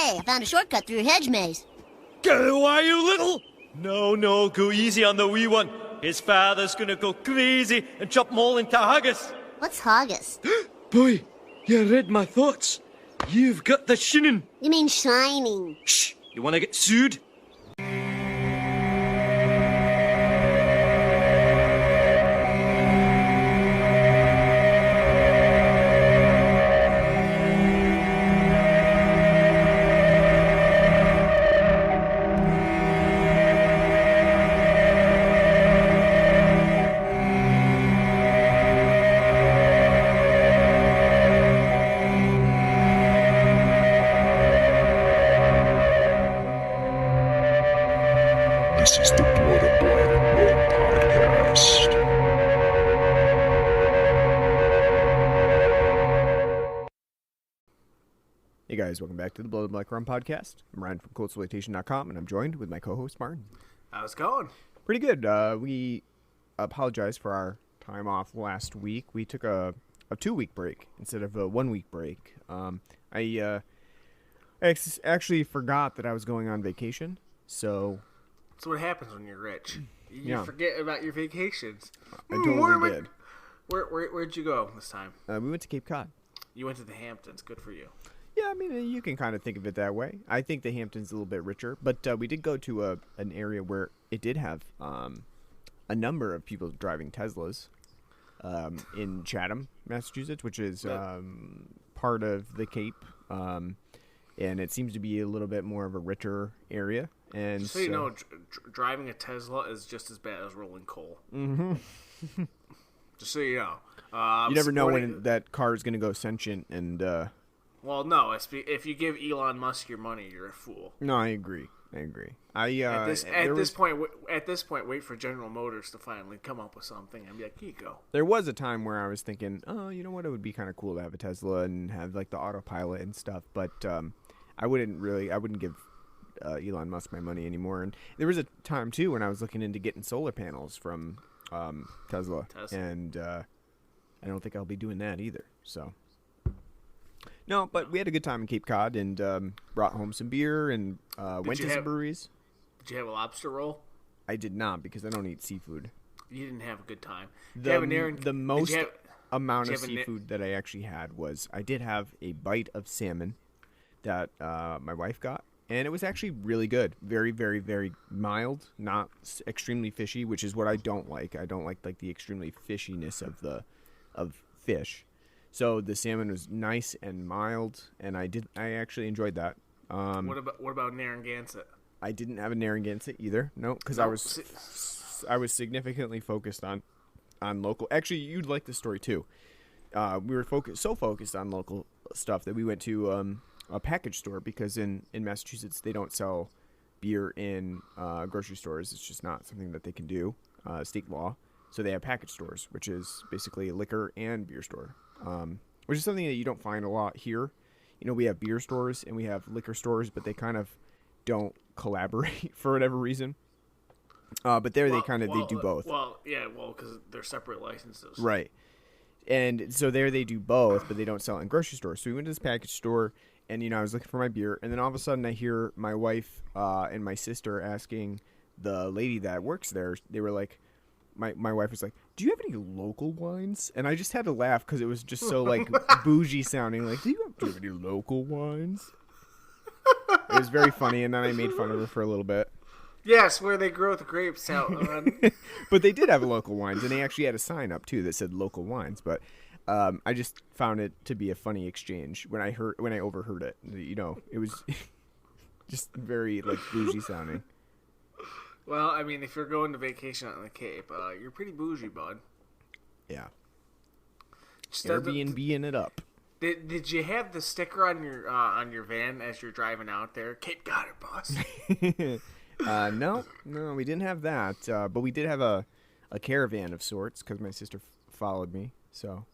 Hey, I found a shortcut through a hedge maze. Go away, you little! No, go easy on the wee one. His father's gonna go crazy and chop them all into haggis. What's haggis? Boy, you read my thoughts. You've got the shinnin'. You mean shining. Shh! You wanna get sued? This is the Blood and Blood and Rum podcast. Hey guys, welcome back to the Blood and Black Rum podcast. I'm Ryan from ColdSploitation.com, and I'm joined with my co-host Martin. How's it going? Pretty good. We apologize for our time off last week. We took a 2-week break instead of a 1-week break. I actually forgot that I was going on vacation, so... That's what happens when you're rich. You Yeah. forget about your vacations. I totally did. Where'd you go this time? We went to Cape Cod. You went to the Hamptons. Good for you. Yeah, I mean, you can kind of think of it that way. I think the Hamptons a little bit richer, but we did go to an area where it did have a number of people driving Teslas in Chatham, Massachusetts, which is part of the Cape, and it seems to be a little bit more of a richer area. And Just so you know, driving a Tesla is just as bad as rolling coal. Mm-hmm. Just so you know. You never know when that car is going to go sentient and... Well, no. If you give Elon Musk your money, you're a fool. No, I agree. At this point, wait for General Motors to finally come up with something and be like, here you go. There was a time where I was thinking, oh, you know what? It would be kind of cool to have a Tesla and have like the autopilot and stuff. But I wouldn't give Elon Musk my money anymore. And there was a time too when I was looking into getting solar panels from Tesla. And I don't think I'll be doing that either. So. No, but we had a good time in Cape Cod and brought home some beer and went to some breweries. Did you have a lobster roll? I did not because I don't eat seafood. You didn't have a good time. The most amount of seafood that I actually had was I did have a bite of salmon that my wife got, and it was actually really good. Very, very, very mild, not extremely fishy, which is what I don't like. I don't like the extremely fishiness of fish. So the salmon was nice and mild, and I actually enjoyed that. What about Narragansett? I didn't have a Narragansett either. No, because I was significantly focused on local. Actually, you'd like this story too. We were focused on local stuff that we went to a package store because in Massachusetts they don't sell beer in grocery stores. It's just not something that they can do, state law. So they have package stores, which is basically a liquor and beer store, which is something that you don't find a lot here. You know, we have beer stores and we have liquor stores, but they kind of don't collaborate for whatever reason. But there they do both. Because they're separate licenses. Right. And so there they do both, but they don't sell it in grocery stores. So we went to this package store, and, you know, I was looking for my beer, and then all of a sudden I hear my wife and my sister asking the lady that works there. They were like, my wife was like, do you have any local wines? And I just had to laugh because it was just so, like, bougie sounding. Like, do you have any local wines? It was very funny, and then I made fun of her for a little bit. Yes, where they grow the grapes out on. But they did have local wines, and they actually had a sign up too that said local wines. But I just found it to be a funny exchange when I overheard it. You know, it was just very like bougie sounding. Well, I mean, if you're going to vacation on the Cape, you're pretty bougie, bud. Yeah. Just Airbnb-ing it up. Did you have the sticker on your van as you're driving out there? Cape got it, boss. No, we didn't have that. But we did have a caravan of sorts because my sister followed me. So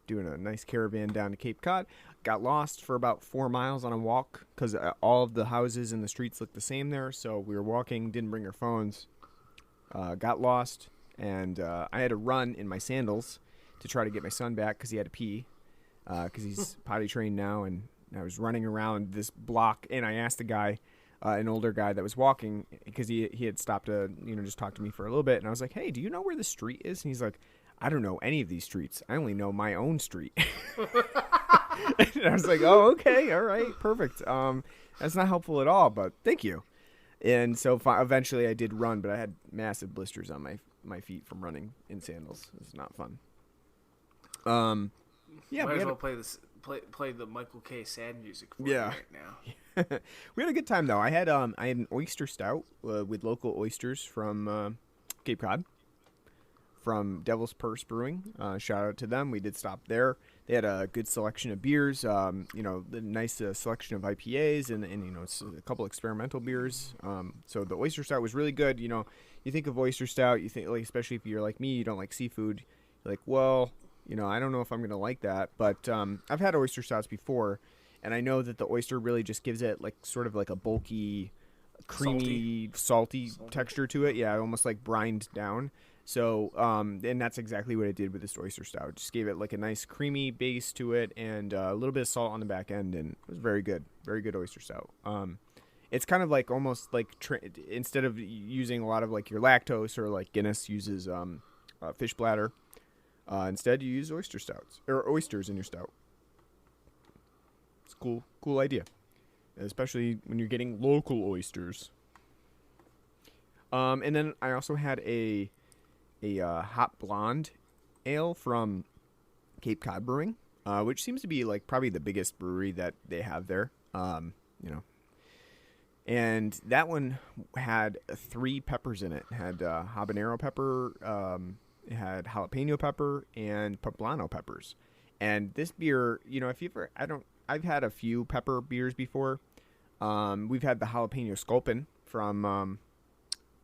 doing a nice caravan down to Cape Cod. Got lost for about 4 miles on a walk because all of the houses and the streets look the same there. So we were walking, didn't bring our phones, got lost, and I had to run in my sandals to try to get my son back because he had to pee because he's potty trained now and and I was running around this block, and I asked the guy, an older guy that was walking, because he had stopped to just talk to me for a little bit, and I was like, hey, do you know where the street is? And he's like, I don't know any of these streets. I only know my own street. And I was like, oh, okay, all right, perfect. That's not helpful at all, but thank you. And so eventually I did run, but I had massive blisters on my feet from running in sandals. It's not fun. Yeah, might as well play the Michael K. Sad music for you right now. We had a good time though. I had an oyster stout with local oysters from Cape Cod, from Devil's Purse Brewing. Shout out to them. We did stop there. They had a good selection of beers. The nice selection of IPAs and a couple experimental beers. So the oyster stout was really good. You think of oyster stout, you think, like, especially if you're like me, you don't like seafood. You're like, well, I don't know if I'm gonna like that. But I've had oyster stouts before, and I know that the oyster really just gives it like sort of like a bulky, creamy, salty texture to it. Yeah, almost like brined down. So, and that's exactly what it did with this oyster stout. It just gave it like a nice creamy base to it and a little bit of salt on the back end, and it was very good oyster stout. It's kind of like almost like instead of using a lot of like your lactose or like Guinness uses fish bladder, instead you use oyster stouts or oysters in your stout. It's a cool idea, especially when you're getting local oysters. And then I also had a hot blonde ale from Cape Cod Brewing, which seems to be like probably the biggest brewery that they have there. And that one had 3 peppers in it. It had habanero pepper, it had jalapeno pepper, and poblano peppers. And this beer, I've had a few pepper beers before. We've had the jalapeno sculpin from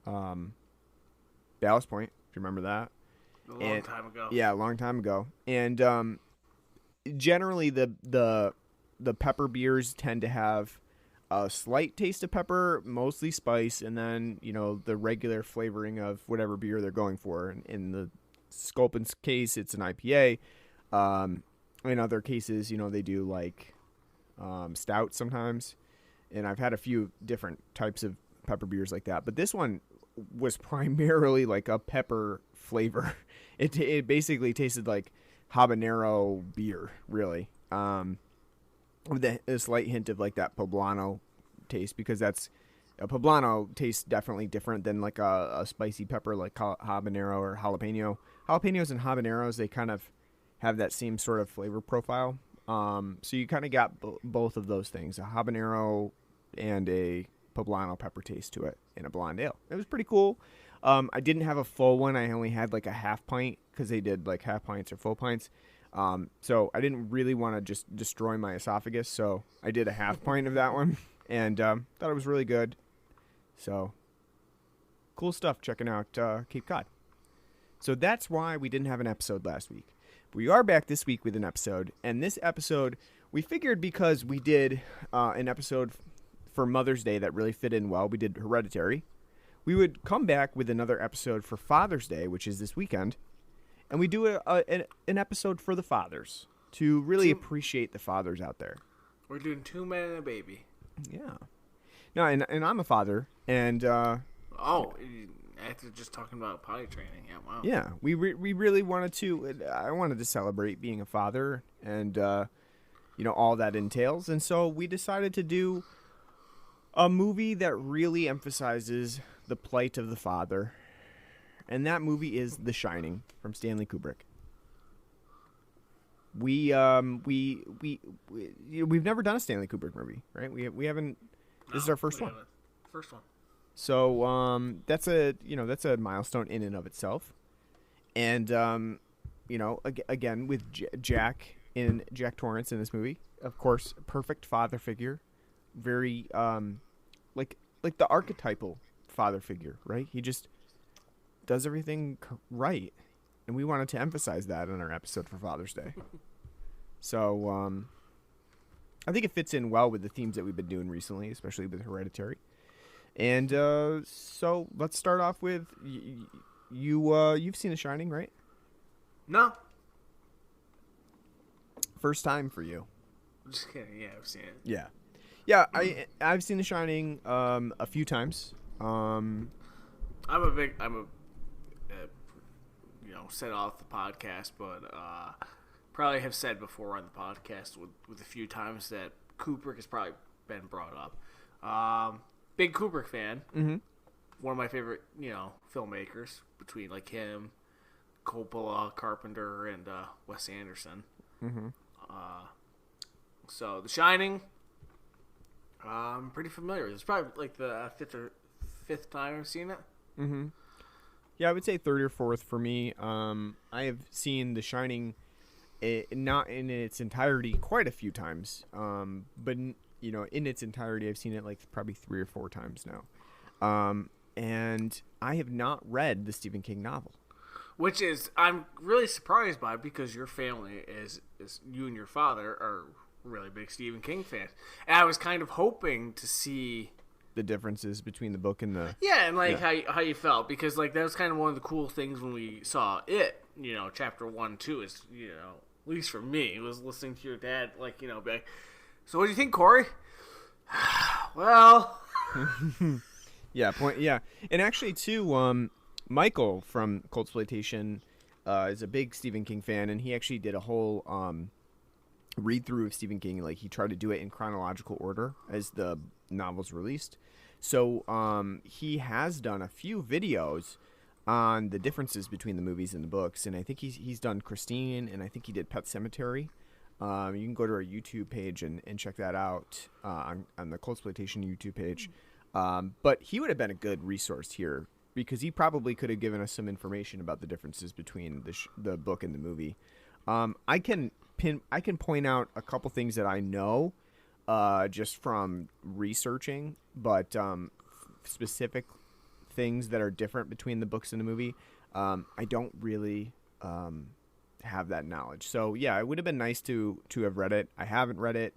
Ballast Point. If you remember that. A long time ago. Yeah, a long time ago. And generally the pepper beers tend to have a slight taste of pepper, mostly spice, and then, the regular flavoring of whatever beer they're going for. In the Sculpin's case, it's an IPA. In other cases, they do like stout sometimes. And I've had a few different types of pepper beers like that. But this one was primarily like a pepper flavor. It basically tasted like habanero beer, really, with a slight hint of like that poblano taste, because that's a poblano tastes definitely different than like a spicy pepper like habanero or jalapeno. Jalapenos and habaneros, they kind of have that same sort of flavor profile. So you kind of got both of those things, a habanero and a poblano pepper taste to it in a blonde ale. It was pretty cool. I didn't have a full one. I only had like a half pint, because they did like half pints or full pints. So I didn't really want to just destroy my esophagus, so I did a half pint of that one, and thought it was really good. So cool stuff checking out Cape Cod. So that's why we didn't have an episode last week. We are back this week with an episode, and this episode we figured, because we did an episode for Mother's Day that really fit in well. We did Hereditary. We would come back with another episode for Father's Day, which is this weekend, and we do an episode for the fathers to really appreciate the fathers out there. We're doing 2 men and a baby. Yeah. No, and I'm a father, and after just talking about potty training, yeah, wow. Yeah, we really wanted to. I wanted to celebrate being a father, and all that entails, and so we decided to do a movie that really emphasizes the plight of the father, and that movie is The Shining from Stanley Kubrick. We've never done a Stanley Kubrick movie, right? We haven't. This is our first one. First one. So that's a milestone in and of itself, and again with Jack Torrance in this movie, of course, perfect father figure, very like the archetypal father figure, right? He just does everything right, and we wanted to emphasize that in our episode for Father's Day. So I think it fits in well with the themes that we've been doing recently, especially with Hereditary. And so let's start off with you've seen The Shining, right? No. First time for you. Just kidding. Yeah, I've seen it. Yeah. I've seen The Shining a few times. Set off the podcast, but probably have said before on the podcast with a few times that Kubrick has probably been brought up. Big Kubrick fan. Mm-hmm. One of my favorite, filmmakers between like him, Coppola, Carpenter, and Wes Anderson. Mm-hmm. So The Shining, I'm pretty familiar with. It's probably like the fifth time I've seen it. Mm-hmm. Yeah, I would say third or fourth for me. I have seen The Shining, not in its entirety, quite a few times. But in its entirety, I've seen it like probably 3 or 4 times now. And I have not read the Stephen King novel. Which is, I'm really surprised by, because your family is you and your father are really big Stephen King fans. And I was kind of hoping to see the differences between the book and the... Yeah, and how you felt, because like that was kind of one of the cool things when we saw it, chapter 1, 2 is, at least for me, was listening to your dad, be like, so what do you think, Corey? Well... Yeah. And actually, too, Michael from Cultsploitation is a big Stephen King fan, and he actually did a whole read-through of Stephen King. Like, he tried to do it in chronological order as the novels released. So he has done a few videos on the differences between the movies and the books, and I think he's done Christine, and I think he did Pet Sematary. You can go to our YouTube page and check that out on the Cultsploitation YouTube page. But he would have been a good resource here, because he probably could have given us some information about the differences between the book and the movie. I can point out a couple things that I know just from researching, but specific things that are different between the books and the movie, I don't really have that knowledge. So yeah, it would have been nice to have read it. I haven't read it.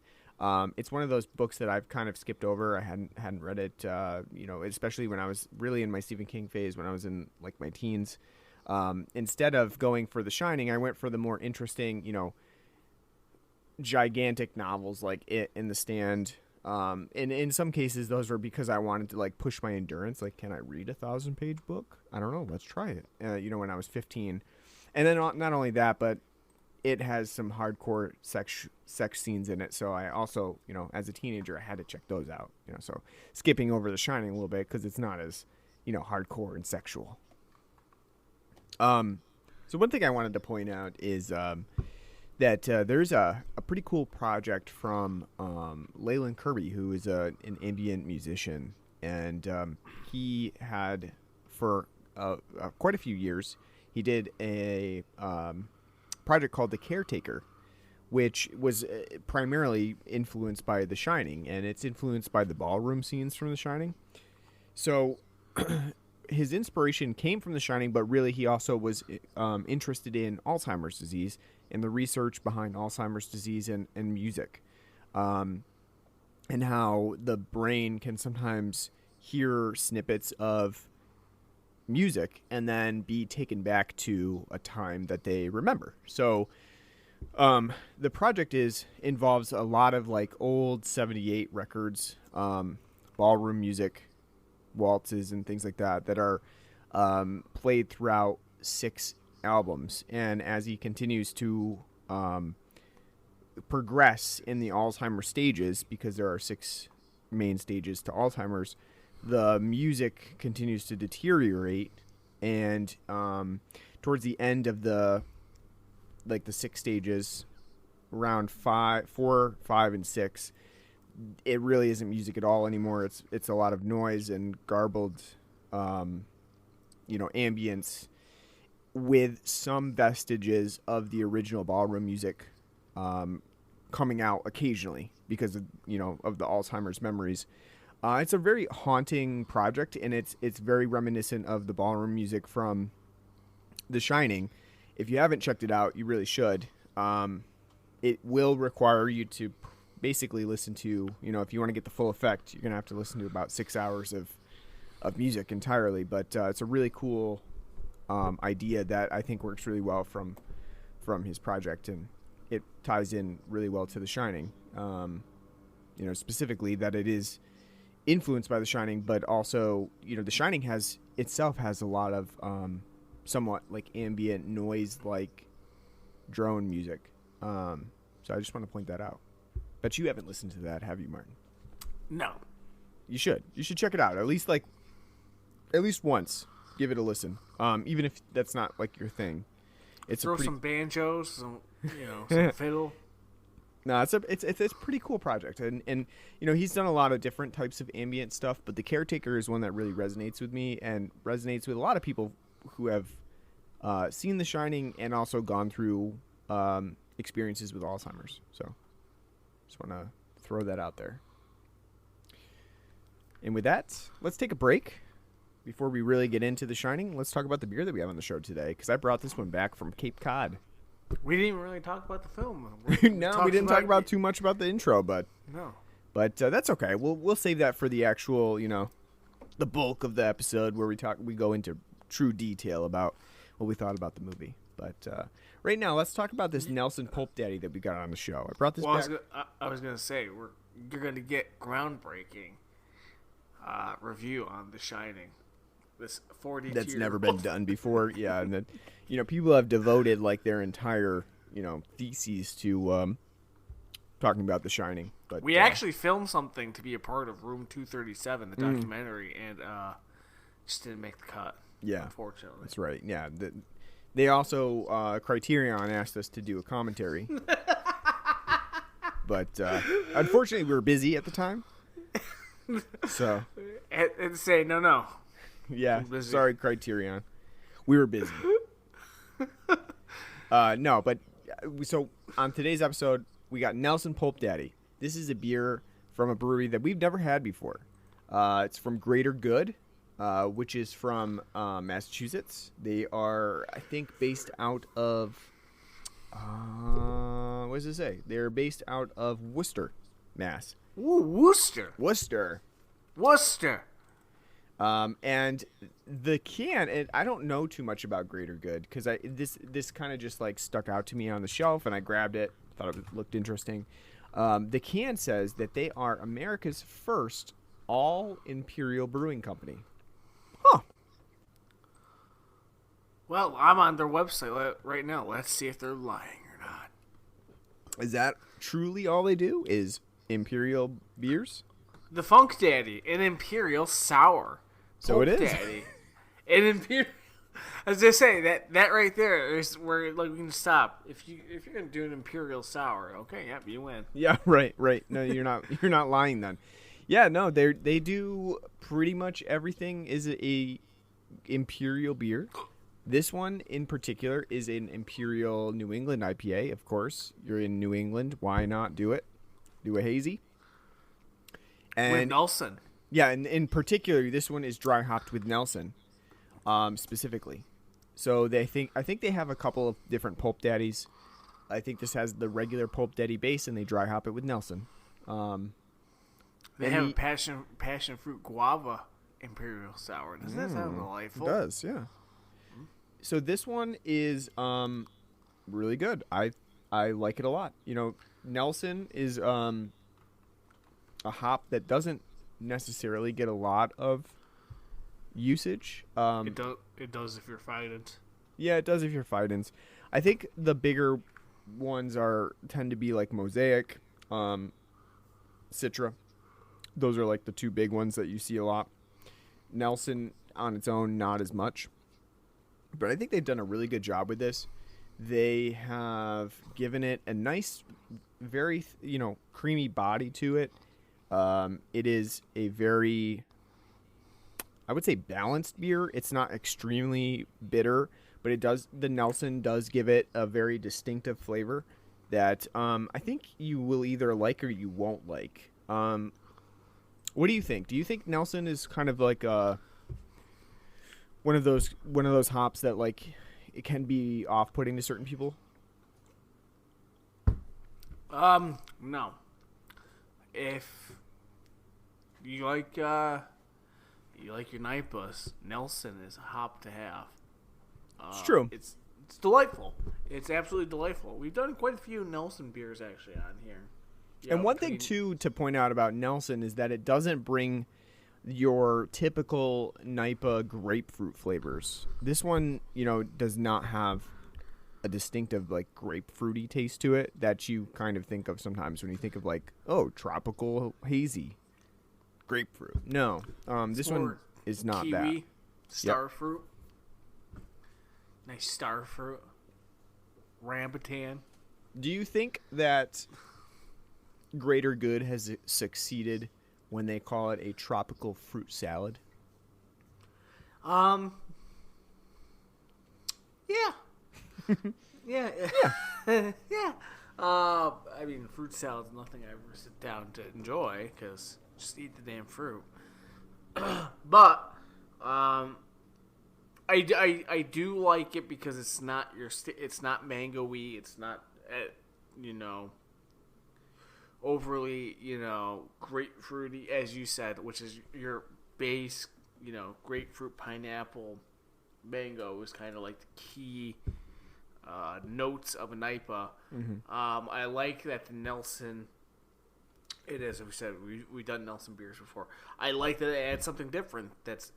It's one of those books that I've kind of skipped over. I hadn't read it, especially when I was really in my Stephen King phase, when I was in like my teens. Instead of going for The Shining, I went for the more interesting, gigantic novels like It and The Stand. And in some cases, those were because I wanted to like push my endurance. Like, can I read a 1,000-page book? I don't know. Let's try it. When I was 15, and then not only that, but it has some hardcore sex scenes in it. So I also, as a teenager, I had to check those out. So skipping over The Shining a little bit because it's not as, hardcore and sexual. So one thing I wanted to point out is that there's a pretty cool project from Leyland Kirby, who is an ambient musician, and he had for quite a few years, he did a project called The Caretaker, which was primarily influenced by The Shining, and it's influenced by the ballroom scenes from The Shining. So his inspiration came from The Shining, but really he also was interested in Alzheimer's disease and the research behind Alzheimer's disease and music, and how the brain can sometimes hear snippets of music and then be taken back to a time that they remember. So the project involves a lot of like old 78 records, ballroom music, waltzes and things like that are played throughout 6 albums. And as he continues to progress in the Alzheimer's stages, because there are 6 main stages to Alzheimer's, the music continues to deteriorate, and towards the end of the 6 stages, around 4, 5, and 6, it really isn't music at all anymore. It's a lot of noise and garbled, ambience, with some vestiges of the original ballroom music coming out occasionally because of the Alzheimer's memories. It's a very haunting project, and it's very reminiscent of the ballroom music from The Shining. If you haven't checked it out, you really should. It will require you to basically listen to, if you want to get the full effect, you're going to have to listen to about 6 hours of music entirely. But it's a really cool idea that I think works really well from his project. And it ties in really well to The Shining. Specifically that it is influenced by The Shining, but also, The Shining has a lot of somewhat like ambient noise, like drone music. So I just want to point that out. But you haven't listened to that, have you, Martin? No. You should. You should check it out. At least once. Give it a listen. Even if that's not like your thing. Throw some banjos, some fiddle. No, it's a pretty cool project, and he's done a lot of different types of ambient stuff, but The Caretaker is one that really resonates with me and resonates with a lot of people who have seen The Shining and also gone through experiences with Alzheimer's. So, just want to throw that out there. And with that, let's take a break. Before we really get into The Shining, let's talk about the beer that we have on the show today, because I brought this one back from Cape Cod. We didn't even really talk about the film. No, we didn't talk about too much about the intro, but that's okay. We'll save that for the actual, the bulk of the episode where we go into true detail about what we thought about the movie. But right now, let's talk about this Nelson Pulp Daddy that we got on the show. I brought this back. I was gonna say you're gonna get groundbreaking review on The Shining. This 42 that's never been done before. Yeah, and then people have devoted like their entire theses to talking about The Shining. But we actually filmed something to be a part of Room 237, the documentary, and just didn't make the cut. Yeah, unfortunately. That's right. Yeah, they also Criterion asked us to do a commentary, but unfortunately we were busy at the time. So and say no. Yeah, sorry, Criterion. We were busy. No, but so on today's episode, we got Nelson Pulp Daddy. This is a beer from a brewery that we've never had before. It's from Greater Good, which is from Massachusetts. They are, I think, based out of... what does it say? They're based out of Worcester, Mass. Ooh, Worcester. And the can, and I don't know too much about Greater Good because this kind of just like stuck out to me on the shelf, and I grabbed it, thought it looked interesting. The can says that they are America's first all imperial brewing company. Huh. Well, I'm on their website right now. Let's see if they're lying or not. Is that truly all they do? Is imperial beers? The Funk Daddy, an imperial sour. So it is. Daddy, an imperial. As I say, that right there is where we can stop. If you're gonna do an imperial sour, okay, yep, you win. Yeah, right. No, you're not lying then. Yeah, no, they do pretty much everything is a imperial beer. This one in particular is an Imperial New England IPA. Of course, you're in New England. Why not do it? Do a hazy. And with Nelson. Yeah, and in particular, this one is dry hopped with Nelson, specifically. So I think they have a couple of different Pulp Daddies. I think this has the regular Pulp Daddy base, and they dry hop it with Nelson. They have a passion fruit guava imperial sour. Doesn't that sound delightful? It does, yeah. So this one is really good. I like it a lot. Nelson is a hop that doesn't necessarily get a lot of usage. It does if you're Fidens. Yeah, it does if you're Fidens. I think the bigger ones tend to be like Mosaic, Citra. Those are like the two big ones that you see a lot. Nelson on its own, not as much. But I think they've done a really good job with this. They have given it a nice, very, creamy body to it. It is a very, I would say, balanced beer. It's not extremely bitter, but the Nelson does give it a very distinctive flavor that I think you will either like or you won't like. What do you think? Do you think Nelson is kind of like one of those hops that like it can be off-putting to certain people? No. If you like your night bus, Nelson is a hop to have. It's true. It's It's delightful. It's absolutely delightful. We've done quite a few Nelson beers actually on here. Yeah, And one thing too to point out about Nelson is that it doesn't bring your typical Naipa grapefruit flavors. This one, does not have a distinctive like grapefruity taste to it that you kind of think of sometimes when you think of like, oh, tropical hazy grapefruit. No, this one is not kiwi, that. star fruit. Nice star fruit. Rambutan. Do you think that Greater Good has succeeded when they call it a tropical fruit salad? Yeah. Yeah. Yeah. I mean, fruit salad's nothing I ever sit down to enjoy because just eat the damn fruit. But I do like it because it's not it's not mango-y. It's not overly grapefruity, as you said, which is your base. Grapefruit, pineapple, mango is kind of like the key notes of a NIPA. Mm-hmm. I like that the Nelson. It is, as we said, we've done Nelson beers before. I like that it adds something different that's,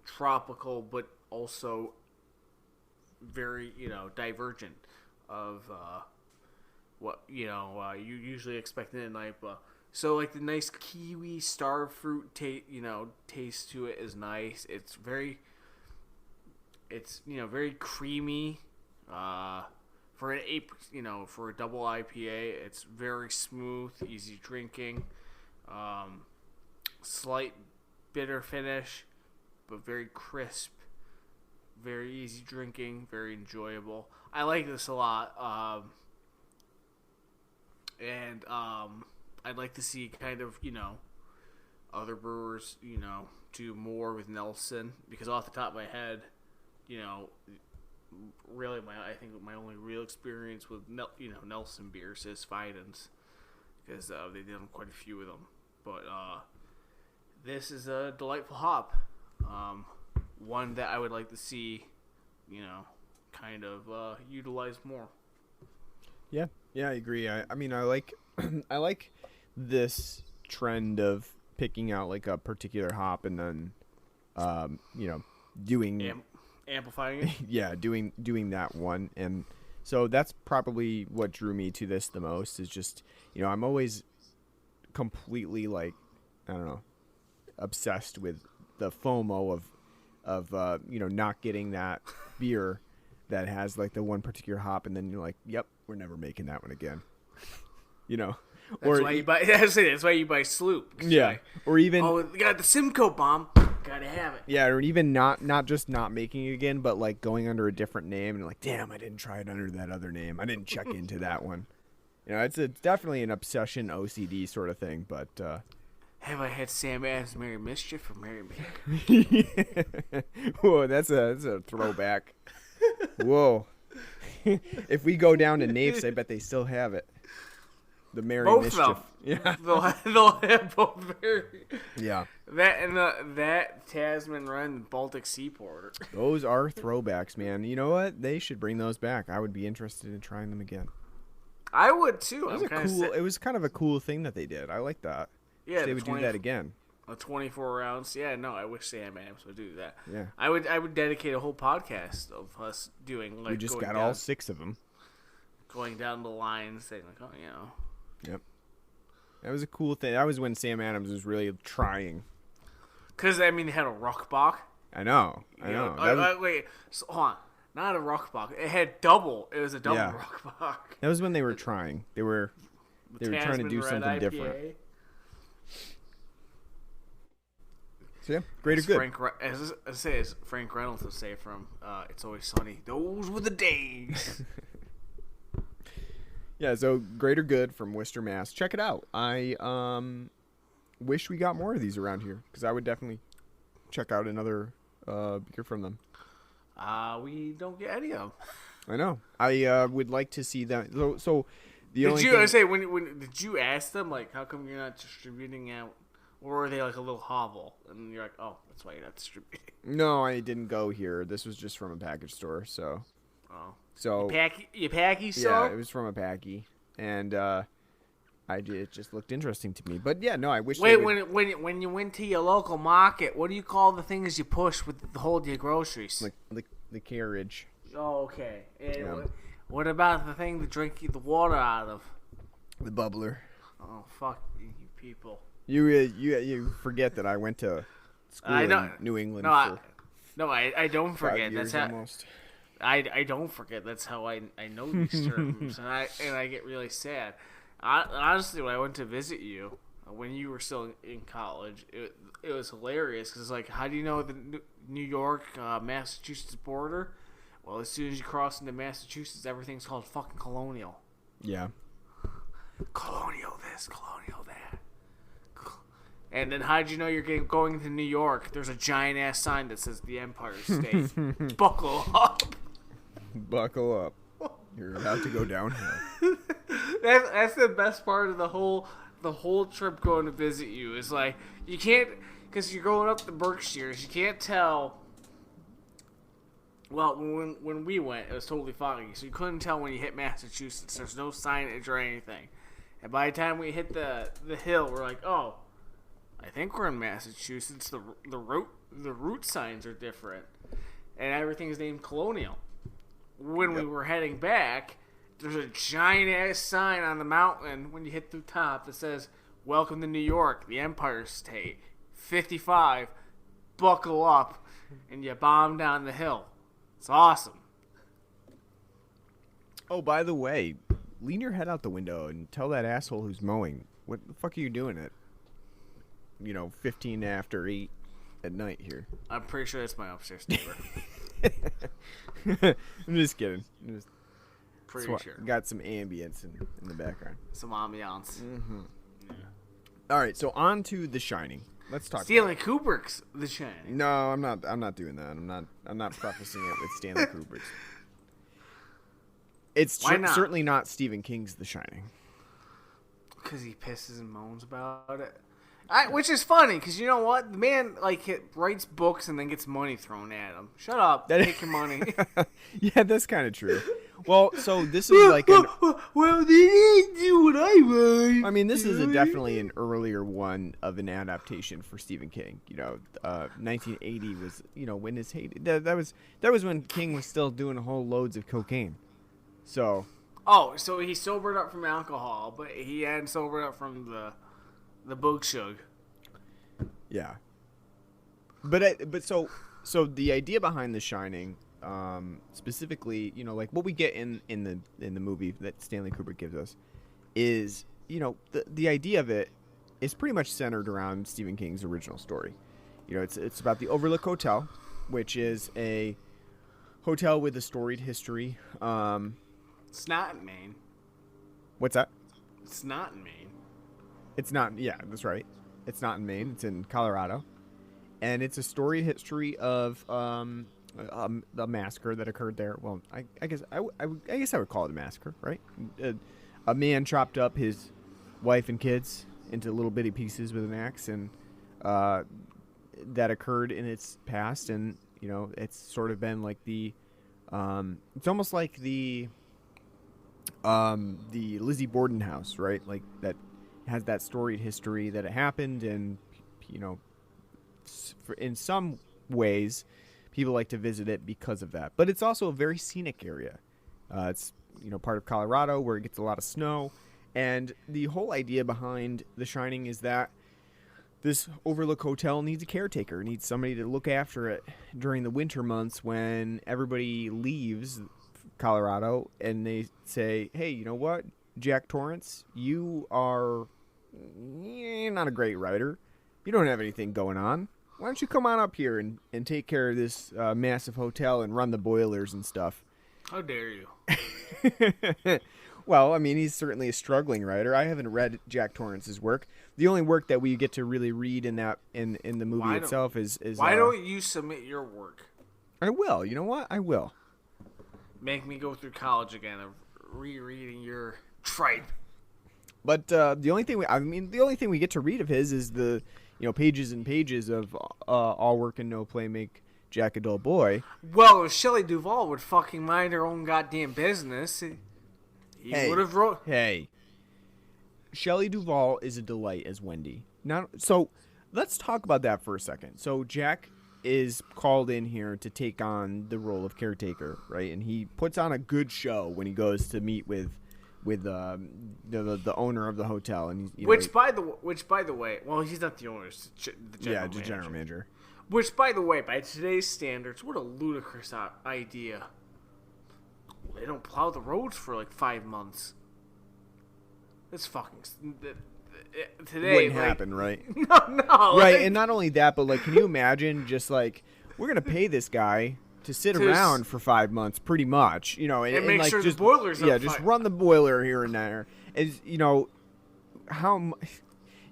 tropical, but also very, divergent of what, you usually expect in a NIPA. So, like, the nice kiwi star fruit taste to it is nice. It's very creamy. For for a double IPA, it's very smooth, easy drinking. Slight bitter finish, but very crisp, very easy drinking, very enjoyable. I like this a lot. And I'd like to see kind of, other brewers, do more with Nelson, because off the top of my head, really I think my only real experience with Nelson beers is Fidens, because they've done quite a few of them. But this is a delightful hop, one that I would like to see, kind of utilize more. Yeah, I agree. I mean, I like I like this trend of picking out like a particular hop and then, doing amplifying it. Yeah, doing that one. And so that's probably what drew me to this the most, is just, I'm always completely like, I don't know, obsessed with the FOMO of not getting that beer that has like the one particular hop, and then you're like, yep, we're never making that one again. That's why you buy. That's why you buy Sloop. Yeah, or even we got the Simcoe bomb. Gotta have it. Yeah, or even not just not making it again, but like going under a different name and like, damn, I didn't try it under that other name. I didn't check into that one. It's definitely an obsession OCD sort of thing. But have I had Sam Adams Merry Mischief or Merry Maker? Whoa, that's a throwback. Whoa. If we go down to Napes, I bet they still have it. The Merry both Mischief. Of them. Yeah. They'll have both very. Yeah. That and that Tasman Run Baltic Sea Porter. Those are throwbacks, man. You know what? They should bring those back. I would be interested in trying them again. I would too. It was kind of a cool thing that they did. I like that. Yeah, they would do that again. 24 rounds. Yeah, no, I wish Sam Adams would do that. Yeah. I would dedicate a whole podcast of us doing like. We just got all 6 of them. Going down the line, saying like, Yep. That was a cool thing. That was when Sam Adams was really trying. Because, they had a Rockbach. I know. Wait, so, hold on. Not a Rockbach. It had double. It was a double Rockbach. That was when they were trying. They were trying to do something different. So, yeah, Greater Good. As Frank Reynolds would say from It's Always Sunny, those were the days. Yeah, so Greater Good from Worcester, Mass. Check it out. I wish we got more of these around here, because I would definitely check out another beer from them. We don't get any of them. I know. I would like to see them. So did you ask them, like, how come you're not distributing out Or were they like a little hovel? And you're like, oh, that's why you're not distributing. No, I didn't go here. This was just from a package store. So, Oh. so You packy, yeah, so? it was from a packy, and it just looked interesting to me. But yeah, no, I wish. Wait, they would, when you went to your local market, what do you call the things you push with hold your groceries? like the carriage, Oh, okay. And Yeah. what about the thing to drink the water out of? the bubbler. Oh, fuck you people. You forget that I went to school I in know. New England No, for I don't 5 forget. years That's how almost. I don't forget. That's how I know these terms, and I get really sad. Honestly, when I went to visit you when you were still in college, it was hilarious because it's like, how do you know the New York Massachusetts border? Well, as soon as you cross into Massachusetts, everything's called fucking colonial. Yeah. Colonial this, colonial that. And then how'd you know you're going to New York? There's a giant ass sign that says the Empire State. Buckle up. Buckle up. You're about to go downhill. That's the best part of the whole trip going to visit you. Is like, you can't, because you're going up the Berkshires, you can't tell. Well, when we went, it was totally foggy, so you couldn't tell when you hit Massachusetts. There's no signage or anything. And by the time we hit the hill, we're like, oh, I think we're in Massachusetts. The route signs are different, and everything's named Colonial. When we were heading back, there's a giant ass sign on the mountain when you hit the top that says, "Welcome to New York, the Empire State. 55, buckle up," and you bomb down the hill. It's awesome. Oh, by the way, lean your head out the window and tell that asshole who's mowing, what the fuck are you doing at, 15 after 8 at night here? I'm pretty sure that's my upstairs neighbor. I'm just kidding. I'm just Pretty sure. got some ambience in the background. Some ambiance. All right, so on to The Shining. Let's talk. Stanley Kubrick's The Shining. No, I'm not doing that. I'm not prefacing it with Stanley Kubrick's. It's Why not? certainly not Stephen King's The Shining. Because he pisses and moans about it. Which is funny, because you know what? The man writes books and then gets money thrown at him. Shut up. Take your money. Yeah, that's kind of true. Well, so this is like an... Well, they didn't do what I want. I mean, this is definitely an earlier one of an adaptation for Stephen King. 1980 was, when his heyday. That was when King was still doing whole loads of cocaine. So... Oh, so he sobered up from alcohol, but he hadn't sobered up from the book shug. Yeah. But so the idea behind The Shining, specifically, like what we get in the movie that Stanley Kubrick gives us, is the idea of it is pretty much centered around Stephen King's original story. It's about the Overlook Hotel, which is a hotel with a storied history. It's not in Maine. What's that? It's not in Maine. It's not. Yeah, that's right. It's not in Maine. It's in Colorado, and it's a storied history of the massacre that occurred there. Well, I guess I would call it a massacre, right? A man chopped up his wife and kids into little bitty pieces with an axe, and that occurred in its past, and it's sort of been like the it's almost like the Lizzie Borden house, right? Like that has that storied history that it happened, and in some ways people like to visit it because of that. But it's also a very scenic area. It's part of Colorado where it gets a lot of snow, and the whole idea behind The Shining is that this Overlook Hotel needs a caretaker, needs somebody to look after it during the winter months when everybody leaves Colorado, and they say, hey, you know what, Jack Torrance, you're not a great writer. You don't have anything going on. Why don't you come on up here and take care of this massive hotel and run the boilers and stuff? How dare you? Well, I mean, he's certainly a struggling writer. I haven't read Jack Torrance's work. The only work that we get to really read in the movie itself is why don't you submit your work? I will. You know what? I will. Make me go through college again of rereading your tripe. But the only thing we get to read of his is the pages and pages of all work and no play make Jack a dull boy. Well, if Shelley Duvall would fucking mind her own goddamn business, he would have wrote. Hey, Shelley Duvall is a delight as Wendy. So let's talk about that for a second. So Jack is called in here to take on the role of caretaker, right? And he puts on a good show when he goes to meet with the owner of the hotel, and he's by the way, well, he's not the owner, it's the general manager. Which, by the way, by today's standards, what a ludicrous idea. They don't plow the roads for like 5 months. It's fucking today wouldn't happen, right? No, right. And not only that, but like, can you imagine just like, we're gonna pay this guy to sit around for 5 months, pretty much, and make like, sure just, the boiler's just run the boiler here and there. Is how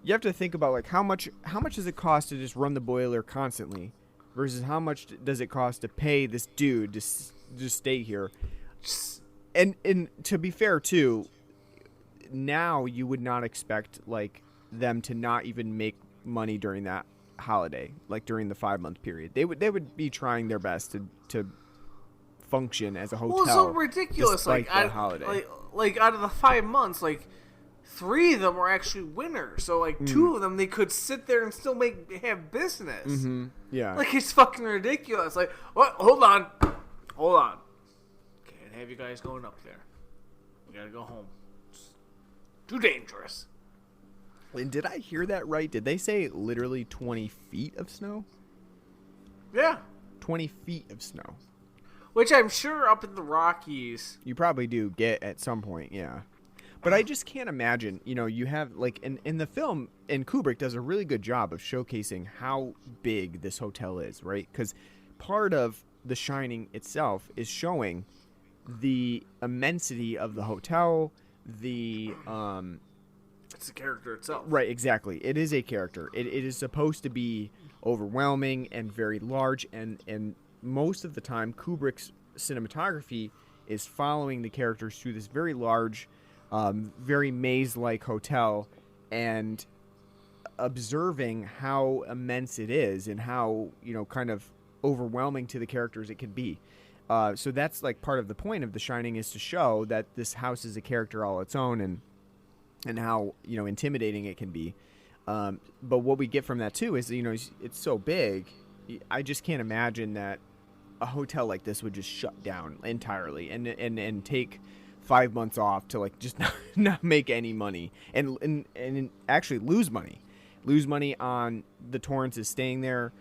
you have to think about like how much does it cost to just run the boiler constantly, versus how much does it cost to pay this dude to just stay here. And to be fair too, now you would not expect like them to not even make money during that holiday, like during the 5 month period. They would be trying their best to function as a hotel. Well, it's so ridiculous. Like holiday. Like out of the 5 months, like 3 of them were actually winners. So like 2 of them, they could sit there and still have business. Mm-hmm. Yeah. Like, it's fucking ridiculous. Like, what? Hold on. Can't have you guys going up there. We gotta go home. It's too dangerous. And did I hear that right? Did they say literally 20 feet of snow? Yeah. 20 feet of snow. Which I'm sure up in the Rockies. You probably do get at some point, yeah. But I just can't imagine, you have, like, in the film, and Kubrick does a really good job of showcasing how big this hotel is, right? Because part of The Shining itself is showing the immensity of the hotel, It's the character itself. Right, exactly. It is a character. It is supposed to be overwhelming and very large, and most of the time, Kubrick's cinematography is following the characters through this very large, very maze-like hotel, and observing how immense it is and how, kind of overwhelming to the characters it can be. So that's like part of the point of The Shining, is to show that this house is a character all its own, and how intimidating it can be. But what we get from that too is it's so big. I just can't imagine that a hotel like this would just shut down entirely and take 5 months off to like just not make any money and actually lose money on the Torrances staying there,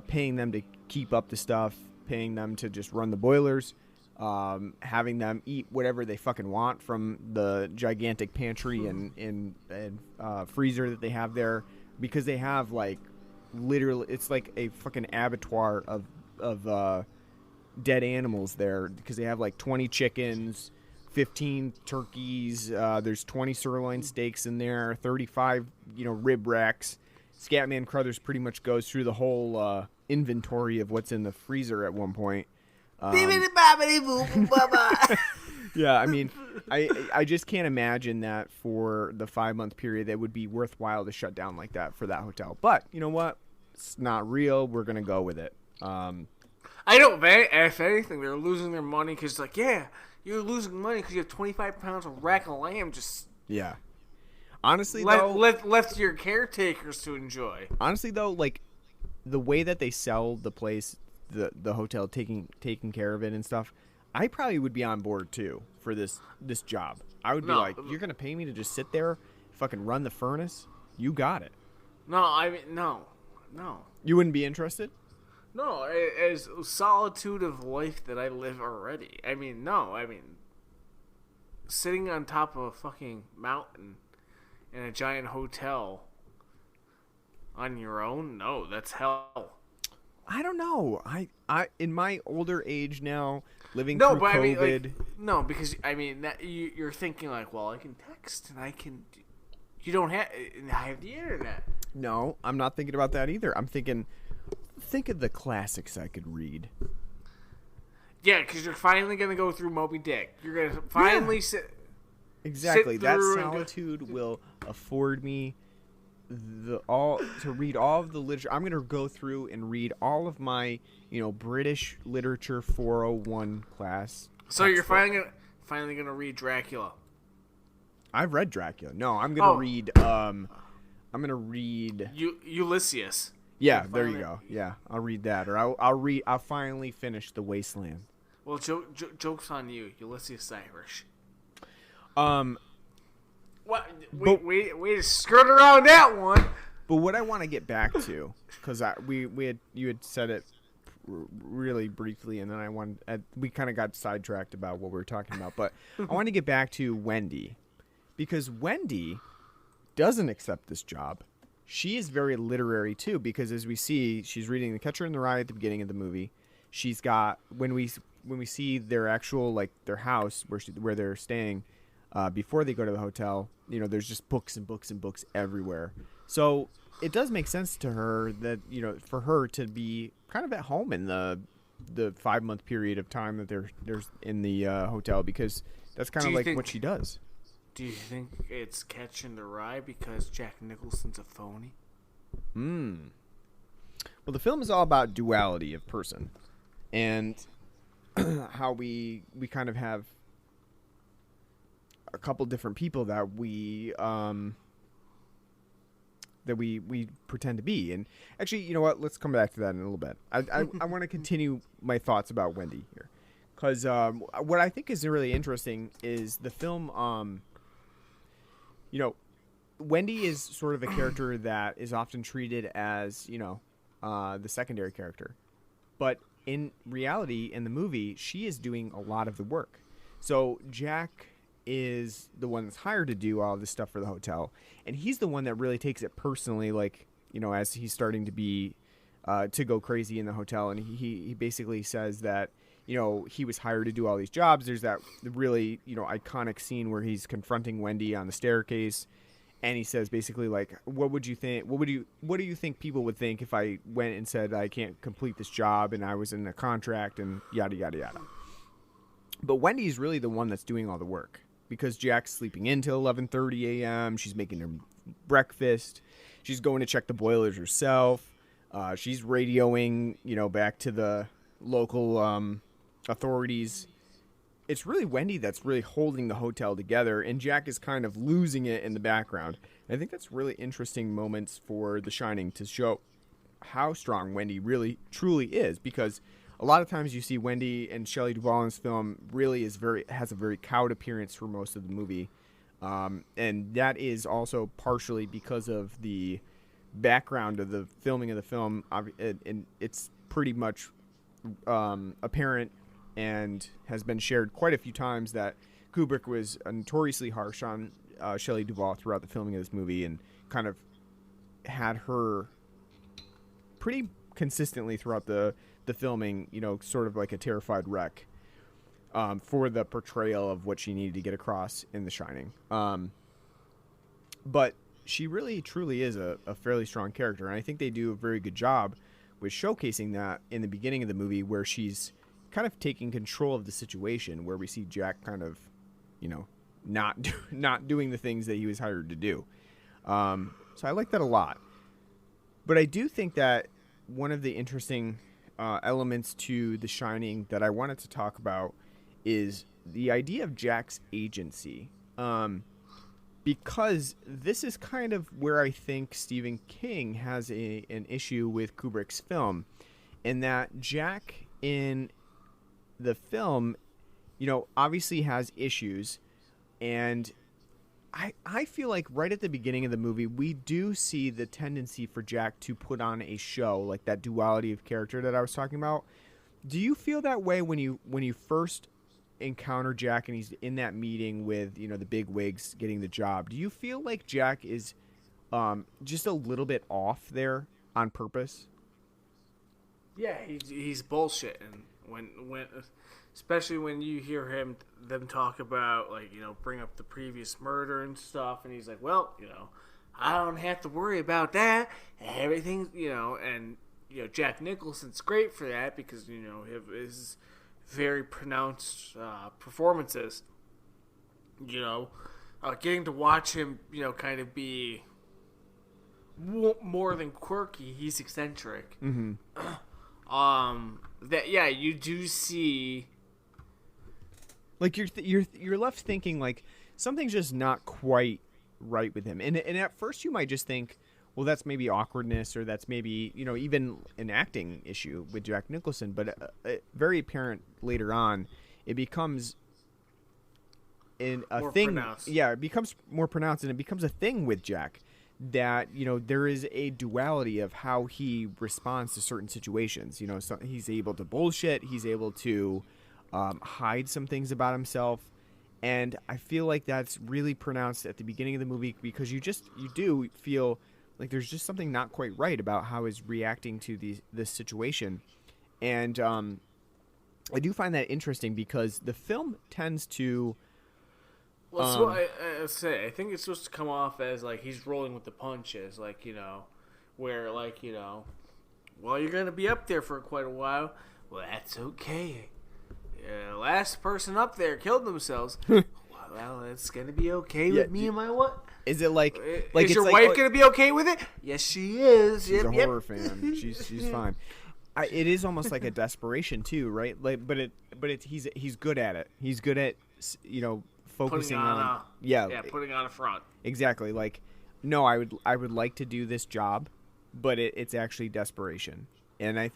paying them to keep up the stuff, paying them to just run the boilers, having them eat whatever they fucking want from the gigantic pantry and freezer that they have there, because they have like literally, it's like a fucking abattoir of dead animals there, because they have like 20 chickens, 15 turkeys, there's 20 sirloin steaks in there, 35 rib racks. Scatman Crothers pretty much goes through the whole inventory of what's in the freezer at one point. Yeah, I mean, I just can't imagine that for the 5 month period that would be worthwhile to shut down like that for that hotel. But you know what? It's not real. We're gonna go with it. I don't. If anything, they're losing their money because, like, yeah, you're losing money because you have 25 pounds of rack of lamb. Just yeah. Honestly, left to your caretakers to enjoy. Honestly, though, like the way that they sell the place, the hotel, taking care of it and stuff, I probably would be on board too for this job. I would be like, you're gonna pay me to just sit there, fucking run the furnace? You got it. No, I mean, no. You wouldn't be interested? No, as solitude of life that I live already. I mean, no. I mean, sitting on top of a fucking mountain in a giant hotel on your own? No, that's hell. I don't know. I in my older age now, living through COVID. I mean, like, no, because I mean, that you're thinking like, well, I can text and I can. You don't have. I have the internet. No, I'm not thinking about that either. I'm thinking. Think of the classics I could read. Yeah, because you're finally gonna go through Moby Dick. You're gonna finally sit. Exactly. sit That through and go- solitude will afford me to read all of the literature. I'm going to go through and read all of my, British literature 401 class. So you're textbook. finally gonna read Dracula. I've read Dracula. No, I'm going to Oh. read I'm going to read Ulysses. Yeah, You're there you finally- go. Yeah, I'll read that, or I'll finally finish The Wasteland. Well, joke's on you. Ulysses is Irish. What? But- We to skirt around that one. But what I want to get back to, because you had said it really briefly, and then we kind of got sidetracked about what we were talking about. But I want to get back to Wendy, because Wendy doesn't accept this job. She is very literary too, because as we see, she's reading The Catcher in the Rye at the beginning of the movie. She's got when we see their actual their house where they're staying. Before they go to the hotel, there's just books and books and books everywhere. So it does make sense to her that, for her to be kind of at home in the 5-month period of time that they're in the hotel, because that's kind of like what she does. Do you think it's Catching the Rye because Jack Nicholson's a phony? Well, the film is all about duality of person, and how we kind of have a couple different people that we pretend to be. And actually, you know what? Let's come back to that in a little bit. I want to continue my thoughts about Wendy here, because what I think is really interesting is the film. Wendy is sort of a character that is often treated as the secondary character, but in reality, in the movie, she is doing a lot of the work. So Jack is the one that's hired to do all this stuff for the hotel, and he's the one that really takes it personally, as he's starting to be to go crazy in the hotel. And he basically says that he was hired to do all these jobs. There's that really iconic scene where he's confronting Wendy on the staircase, and he says basically what do you think people would think if I went and said I can't complete this job and I was in a contract and yada yada yada. But Wendy's really the one that's doing all the work, because Jack's sleeping in till 11:30 a.m. She's making her breakfast. She's going to check the boilers herself. She's radioing, back to the local authorities. It's really Wendy that's really holding the hotel together, and Jack is kind of losing it in the background. And I think that's really interesting moments for The Shining to show how strong Wendy really truly is, because a lot of times you see Wendy and Shelley Duvall in this film really has a very cowed appearance for most of the movie. And that is also partially because of the background of the filming of the film. And it's pretty much apparent and has been shared quite a few times that Kubrick was notoriously harsh on Shelley Duvall throughout the filming of this movie, and kind of had her pretty consistently throughout the filming, sort of like a terrified wreck for the portrayal of what she needed to get across in The Shining. But she really, truly is a fairly strong character, and I think they do a very good job with showcasing that in the beginning of the movie, where she's kind of taking control of the situation, where we see Jack kind of, not doing the things that he was hired to do. So I like that a lot. But I do think that one of the interesting elements to The Shining that I wanted to talk about is the idea of Jack's agency. Because this is kind of where I think Stephen King has an issue with Kubrick's film, in that Jack in the film, obviously has issues, and I feel like right at the beginning of the movie, we do see the tendency for Jack to put on a show, like that duality of character that I was talking about. Do you feel that way when you first encounter Jack and he's in that meeting with, the big wigs getting the job? Do you feel like Jack is just a little bit off there on purpose? Yeah, he's bullshitting when especially when you hear them talk about, bring up the previous murder and stuff, and he's like, well, I don't have to worry about that. Everything's, and Jack Nicholson's great for that because his very pronounced performances. you know, getting to watch him, you know, kind of be more than quirky. He's eccentric. Mm-hmm. That yeah, you do see. Like you're left thinking like something's just not quite right with him, and at first you might just think, well, that's maybe awkwardness, or that's maybe, you know, even an acting issue with Jack Nicholson. But very apparent later on, it becomes More thing. pronounced. Yeah, it becomes more pronounced, and it becomes a thing with Jack that, you know, there is a duality of how he responds to certain situations. You know, so he's able to bullshit, he's able to hide some things about himself, and I feel like that's really pronounced at the beginning of the movie, because you do feel like there's just something not quite right about how he's reacting to this situation. And I do find that interesting because the film tends to Well, so I think it's supposed to come off as like he's rolling with the punches, like, you know, where, like, you know, well, you're gonna be up there for quite a while. Well, that's okay. Last person up there killed themselves. Well, it's gonna be okay with me and my what? Is it like Is it's your like, wife gonna be okay with it? Yes, she is. She's Yep, a yep. horror fan. She's fine. It is almost like a desperation too, right? Like, but he's good at it. He's good at, you know, focusing on putting on a front. exactly. Like, no, I would like to do this job, but it's actually desperation. And I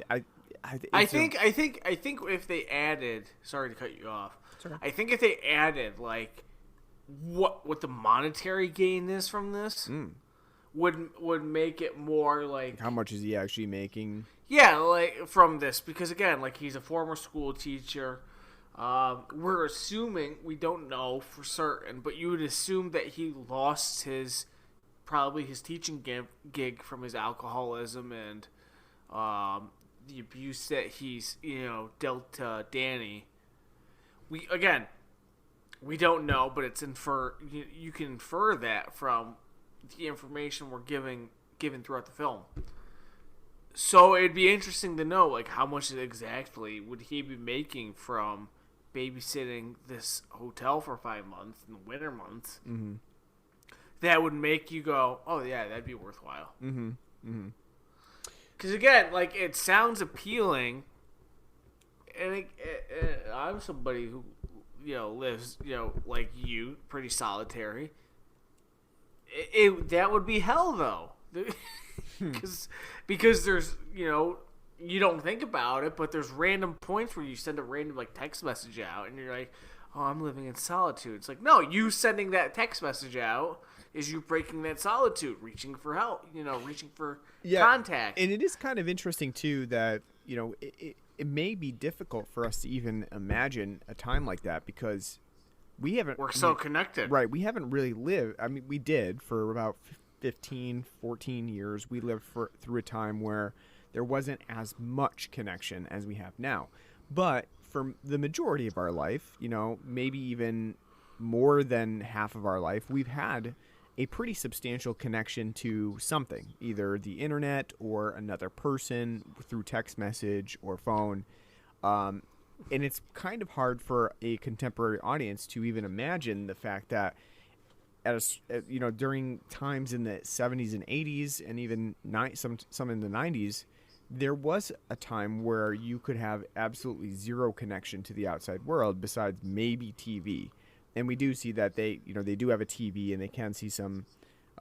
think if they added, sorry to cut you off. I think if they added like what the monetary gain is from this would make it more like, how much is he actually making? yeah, like from this, because again, like he's a former school teacher. We're assuming, we don't know for certain, but you would assume that he lost his teaching gig from his alcoholism and the abuse that he's, you know, dealt to Danny. We don't know, but it's you can infer that from the information we're given throughout the film. So it'd be interesting to know, like, how much exactly would he be making from babysitting this hotel for 5 months in the winter months. Mm-hmm. That would make you go, oh yeah, that'd be worthwhile. Mm-hmm. Mm-hmm. Because again, like, it sounds appealing, and I'm somebody who, you know, lives, you know, like you, pretty solitary. That would be hell, though, because there's, you know, you don't think about it, but there's random points where you send a random, like, text message out, and you're like, oh, I'm living in solitude. It's like, no, you sending that text message out is you breaking that solitude, reaching for help, you know, reaching for contact. And it is kind of interesting, too, that, you know, it may be difficult for us to even imagine a time like that, because we're so connected. Right. We haven't really lived. I mean, we did for about 15, 14 years. We lived through a time where there wasn't as much connection as we have now. But for the majority of our life, you know, maybe even more than half of our life, we've had a pretty substantial connection to something, either the internet or another person through text message or phone. And it's kind of hard for a contemporary audience to even imagine the fact that, you know, during times in the 70s and 80s, and even some in the 90s, there was a time where you could have absolutely zero connection to the outside world besides maybe TV. And we do see that they do have a TV, and they can see some.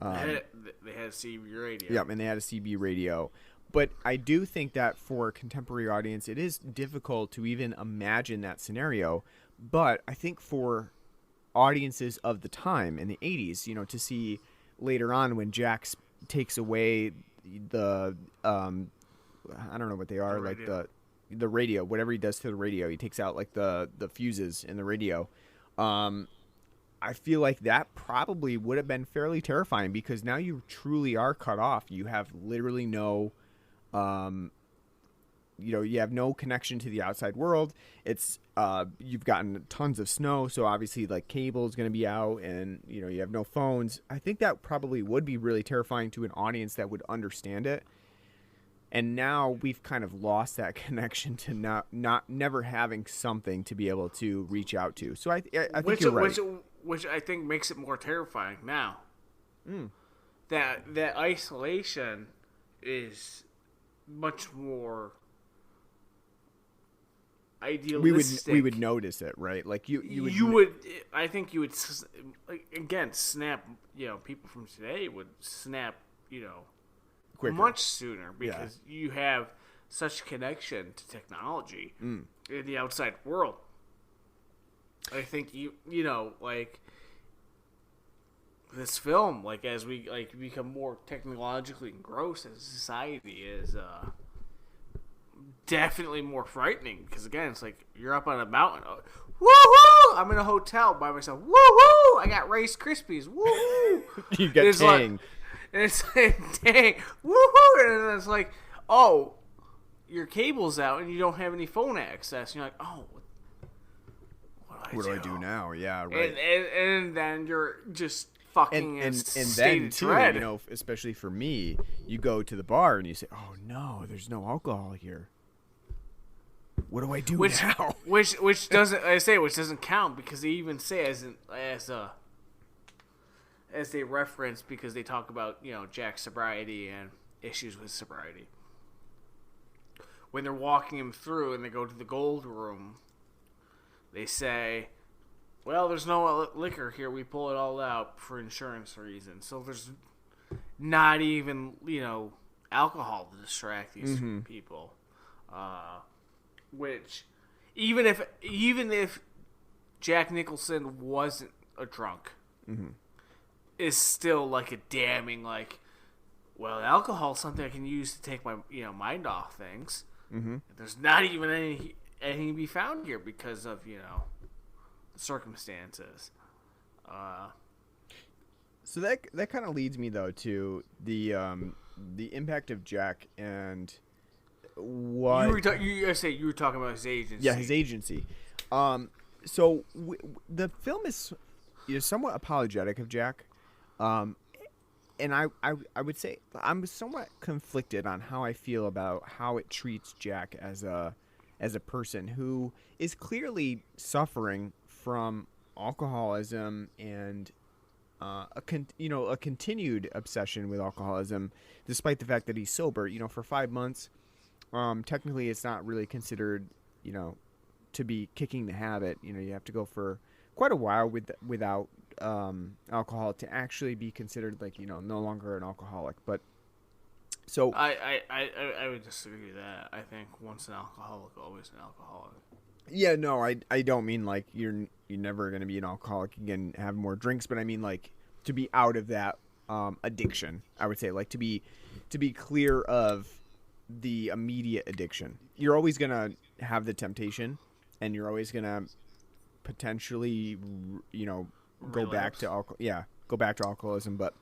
They had a CB radio. Yeah, and they had a CB radio. But I do think that for a contemporary audience, it is difficult to even imagine that scenario. But I think for audiences of the time in the 80s, you know, to see later on when Jack takes away the I don't know what they are, like the radio, whatever he does to the radio, he takes out like the fuses in the radio. I feel like that probably would have been fairly terrifying, because now you truly are cut off. You have literally no, you have no connection to the outside world. It's, you've gotten tons of snow, so obviously like cable is going to be out, and, you know, you have no phones. I think that probably would be really terrifying to an audience that would understand it. And now we've kind of lost that connection to never having something to be able to reach out to. So I think you're right. which I think makes it more terrifying now. Mm. That isolation is much more idealistic. We would notice it, right? Like you would. I think you would. Again, snap. People from today would snap. quicker. Much sooner because you have such connection to technology in the outside world. I think like this film, like as we become more technologically engrossed as a society, is definitely more frightening because again, it's like you're up on a mountain. Woohoo! I'm in a hotel by myself. Woohoo! I got Rice Krispies. Woohoo! You got Tang. And it's like, dang, woohoo! And then it's like, oh, your cable's out and you don't have any phone access. And you're like, oh, what do I do now? Yeah, right. And then you're just fucking and state then of too, dread. especially for me, you go to the bar and you say, "Oh no, there's no alcohol here. What do I do now?" Which doesn't count because they even say as they reference because they talk about Jack's sobriety and issues with sobriety. When they're walking him through and they go to the gold room, they say, well, there's no liquor here. We pull it all out for insurance reasons. So there's not even, alcohol to distract these people. Which, even if Jack Nicholson wasn't a drunk, is still like a damning, well, alcohol's something I can use to take my, mind off things. Mm-hmm. There's not even anything to be found here because of, the circumstances. So that kind of leads me though to the impact of Jack and what you were talking about his agency. Yeah, his agency. So the film is somewhat apologetic of Jack, and I would say I'm somewhat conflicted on how I feel about how it treats Jack as a person who is clearly suffering from alcoholism and a continued obsession with alcoholism, despite the fact that he's sober. For 5 months, technically it's not really considered to be kicking the habit. You have to go for quite a while without alcohol to actually be considered no longer an alcoholic. But so I would disagree with that. I think once an alcoholic, always an alcoholic. Yeah, no, I don't mean you're never going to be an alcoholic again, have more drinks, but I mean to be out of that addiction. I would say to be clear of the immediate addiction. You're always going to have the temptation, and you're always going to potentially go back to alcoholism, but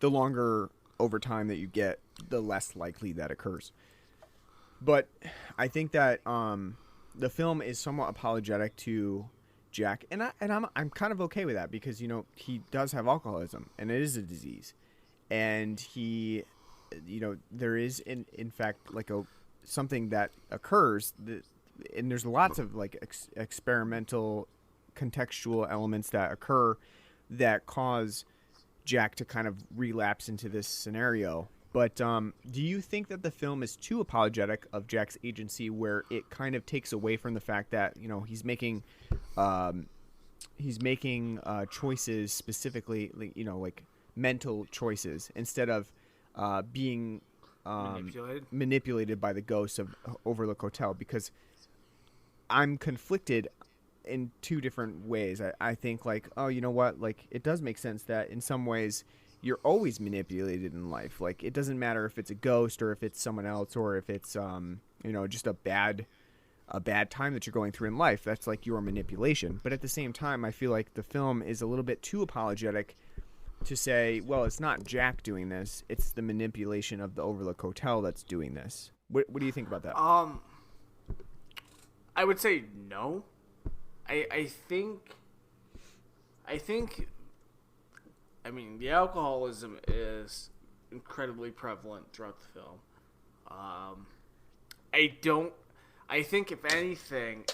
the longer over time that you get, the less likely that occurs. But I think that the film is somewhat apologetic to Jack, and I'm kind of okay with that because he does have alcoholism and it is a disease, and he there is in fact something that occurs and there's lots of experimental contextual elements that occur that cause Jack to kind of relapse into this scenario. But do you think that the film is too apologetic of Jack's agency, where it kind of takes away from the fact that he's making choices, specifically mental choices, instead of being manipulated by the ghosts of Overlook Hotel? Because I'm conflicted in two different ways. I think you know what, it does make sense that in some ways you're always manipulated in life. It doesn't matter if it's a ghost or if it's someone else or if it's just a bad time that you're going through in life. That's your manipulation. But at the same time, I feel like the film is a little bit too apologetic to say, well, it's not Jack doing this, it's the manipulation of the Overlook Hotel that's doing this. What do you think about that? I would say no. I think the alcoholism is incredibly prevalent throughout the film. I think if anything,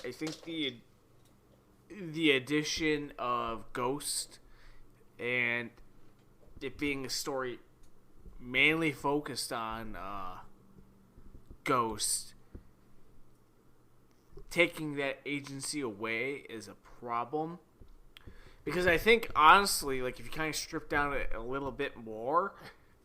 the addition of Ghost and it being a story mainly focused on Ghost, taking that agency away is a problem. Because I think, honestly, like, if you kind of strip down it a little bit more,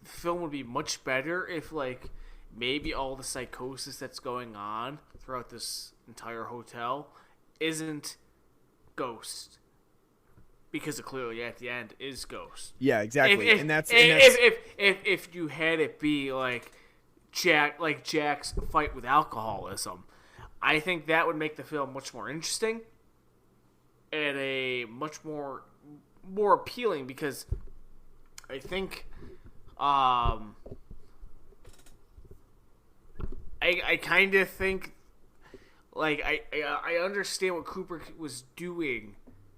the film would be much better if, like, maybe all the psychosis that's going on throughout this entire hotel isn't Ghost. Because it clearly, at the end, is Ghost. Yeah, exactly. If you had it be, like, Jack's fight with alcoholism, I think that would make the film much more interesting. And a much more appealing, because I think I kind of think, like, I understand what Kubrick was doing,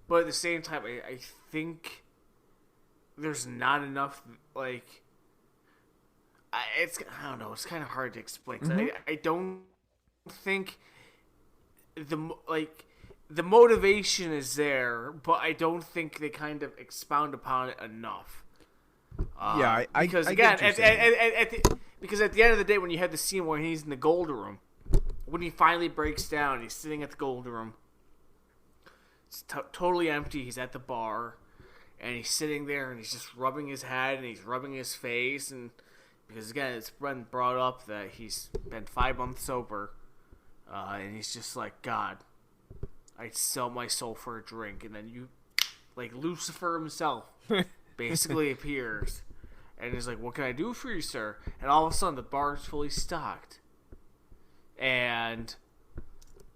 but at the same time I think there's not enough, like, I don't know, it's kind of hard to explain. I don't think the motivation is there, but I don't think they kind of expound upon it enough. Because at the end of the day, when you have the scene where he's in the gold room, when he finally breaks down, he's sitting at the gold room. It's totally empty. He's at the bar, and he's sitting there, and he's just rubbing his head, and he's rubbing his face, and because again, it's been brought up that he's been 5 months sober, and he's just like, God, I'd sell my soul for a drink. And then you, like, Lucifer himself basically appears and is like, what can I do for you, sir? And all of a sudden the bar is fully stocked, and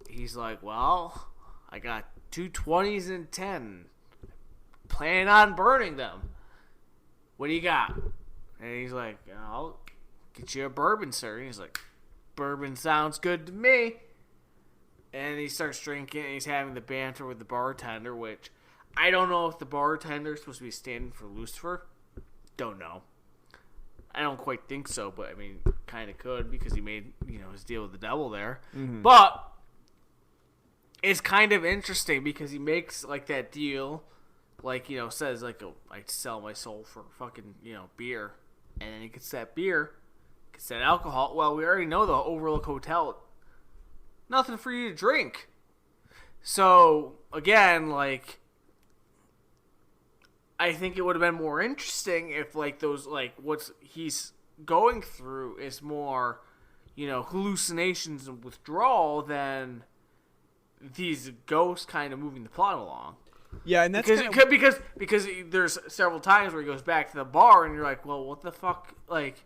he's like, well, I got 2 20s and 10, plan on burning them. What do you got? And he's like, I'll get you a bourbon, sir. And he's like, bourbon sounds good to me. And he starts drinking, and he's having the banter with the bartender, which I don't know if the bartender is supposed to be standing for Lucifer. Don't know. I don't quite think so, but I mean, kind of could, because he made, his deal with the devil there. Mm-hmm. But it's kind of interesting because he makes, like, that deal, like, says, like, I'd sell my soul for fucking, beer. And then he gets that beer, gets that alcohol. Well, we already know the Overlook Hotel, nothing for you to drink. So, again, like, I think it would have been more interesting if, like, those, like, what he's going through is more, hallucinations and withdrawal than these ghosts kind of moving the plot along. Yeah, and that's because there's several times where he goes back to the bar, and you're like, well, what the fuck, like,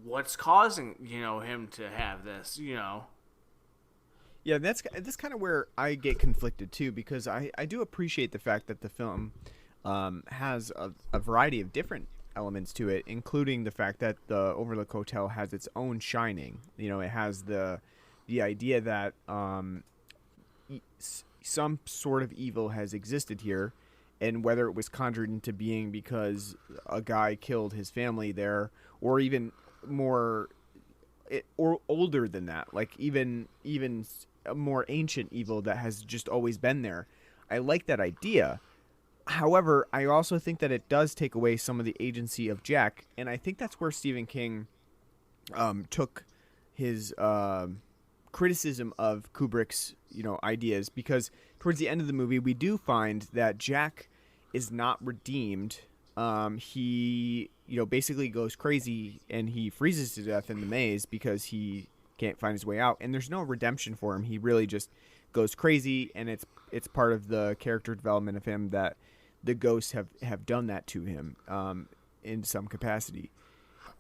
what's causing, him to have this, Yeah, that's kind of where I get conflicted too, because I do appreciate the fact that the film has a variety of different elements to it, including the fact that the Overlook Hotel has its own shining. It has the idea that some sort of evil has existed here, and whether it was conjured into being because a guy killed his family there, or even more or older than that, like even a more ancient evil that has just always been there. I like that idea. However, I also think that it does take away some of the agency of Jack, and I think that's where Stephen King took his criticism of Kubrick's ideas, because towards the end of the movie we do find that Jack is not redeemed. He basically goes crazy and he freezes to death in the maze because he can't find his way out, and there's no redemption for him. He really just goes crazy, and it's part of the character development of him that the ghosts have done that to him in some capacity.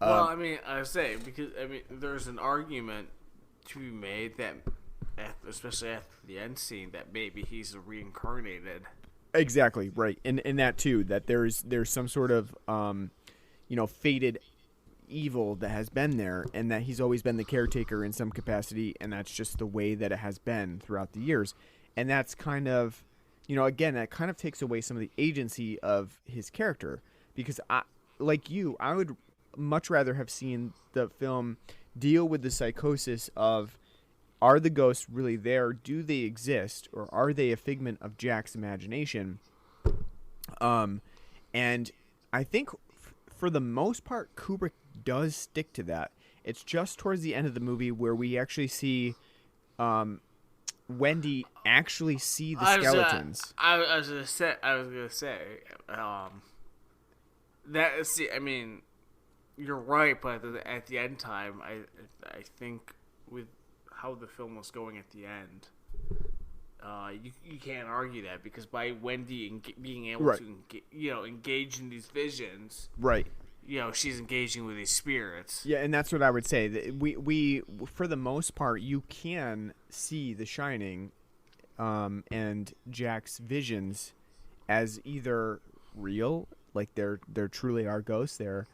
Well, I mean, I say, because there's an argument to be made that, especially after the end scene, that maybe he's reincarnated. Exactly, right. And that too, that there's some sort of fated evil that has been there, and that he's always been the caretaker in some capacity, and that's just the way that it has been throughout the years. And that's kind of, again, that kind of takes away some of the agency of his character, because I would much rather have seen the film deal with the psychosis of are the ghosts really there? Do they exist, or are they a figment of Jack's imagination? And I think for the most part, Kubrick does stick to that. It's just towards the end of the movie where we actually see Wendy actually see the skeletons. I was gonna say that. See, I mean, you're right, but at the end time, I think with how the film was going at the end, you can't argue that, because by Wendy being able to engage in these visions, right? She's engaging with these spirits. Yeah, and that's what I would say. That we for the most part, you can see The Shining, and Jack's visions as either real, like there truly are ghosts there,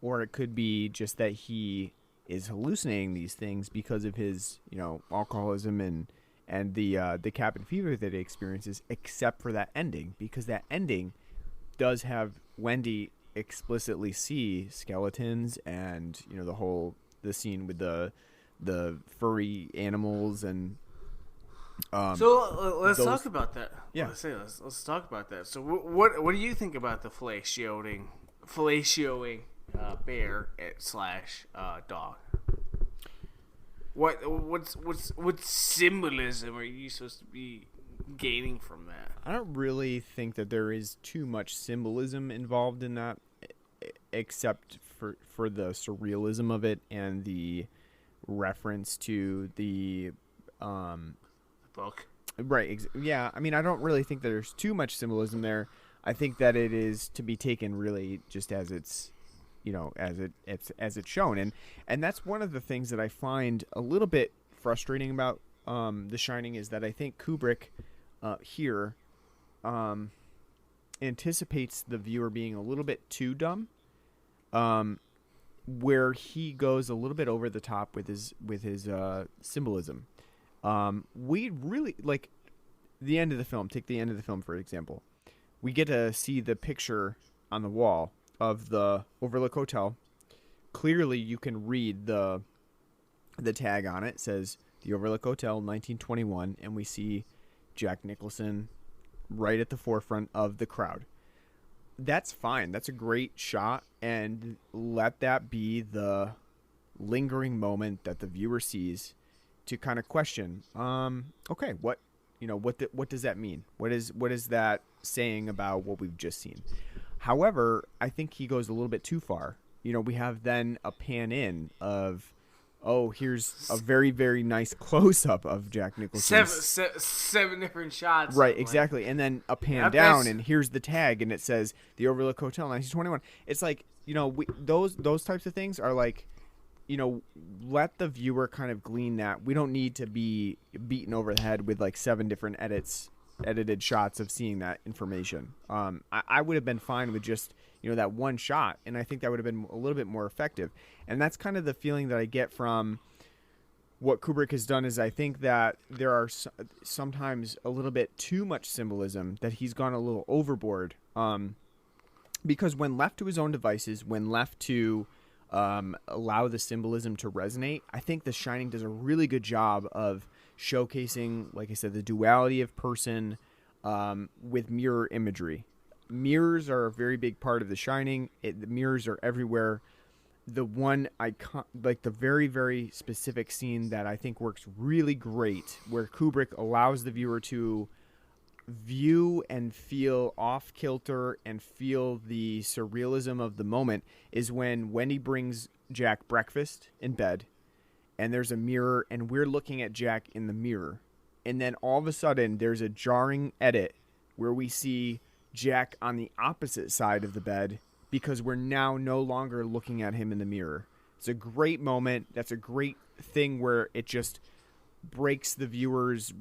or it could be just that he is hallucinating these things because of his alcoholism and the cabin fever that he experiences. Except for that ending, because that ending does have Wendy explicitly see skeletons, and the scene with the furry animals, and so let's talk about that. Yeah, let's talk about that. So what do you think about the fellatioing bear / dog? What symbolism are you supposed to be gaining from that? I don't really think that there is too much symbolism involved in that, except for the surrealism of it and the reference to the book. Right. Yeah. I mean, I don't really think that there's too much symbolism there. I think that it is to be taken really just as it's, as it's shown, and that's one of the things that I find a little bit frustrating about The Shining, is that I think Kubrick here anticipates the viewer being a little bit too dumb, where he goes a little bit over the top with his symbolism. We really, like, the end of the film. Take the end of the film, for example. We get to see the picture on the wall of the Overlook Hotel. Clearly, you can read the tag on it. It says the Overlook Hotel, 1921, and we see Jack Nicholson right at the forefront of the crowd. That's fine. That's a great shot, and let that be the lingering moment that the viewer sees to kind of question. Okay, what does that mean? What is that saying about what we've just seen? However, I think he goes a little bit too far. We have then a pan in of, here's a very, very nice close-up of Jack Nicholson. Seven different shots. Right, exactly. And then a pan down, and here's the tag, and it says the Overlook Hotel, 1921. It's like, those types of things are like, let the viewer kind of glean that. We don't need to be beaten over the head with like 7 different edited shots of seeing that information. I would have been fine with just that one shot, and I think that would have been a little bit more effective. And that's kind of the feeling that I get from what Kubrick has done. Is I think that there are sometimes a little bit too much symbolism, that he's gone a little overboard, because when left to his own devices, when left to allow the symbolism to resonate, I think The Shining does a really good job of showcasing, like I said, the duality of person with mirror imagery. Mirrors are a very big part of The Shining. The mirrors are everywhere. The one the very, very specific scene that I think works really great, where Kubrick allows the viewer to view and feel off kilter and feel the surrealism of the moment, is when Wendy brings Jack breakfast in bed, and there's a mirror, and we're looking at Jack in the mirror, and then all of a sudden there's a jarring edit where we see Jack on the opposite side of the bed, because we're now no longer looking at him in the mirror. It's a great moment. That's a great thing where it just breaks the viewer's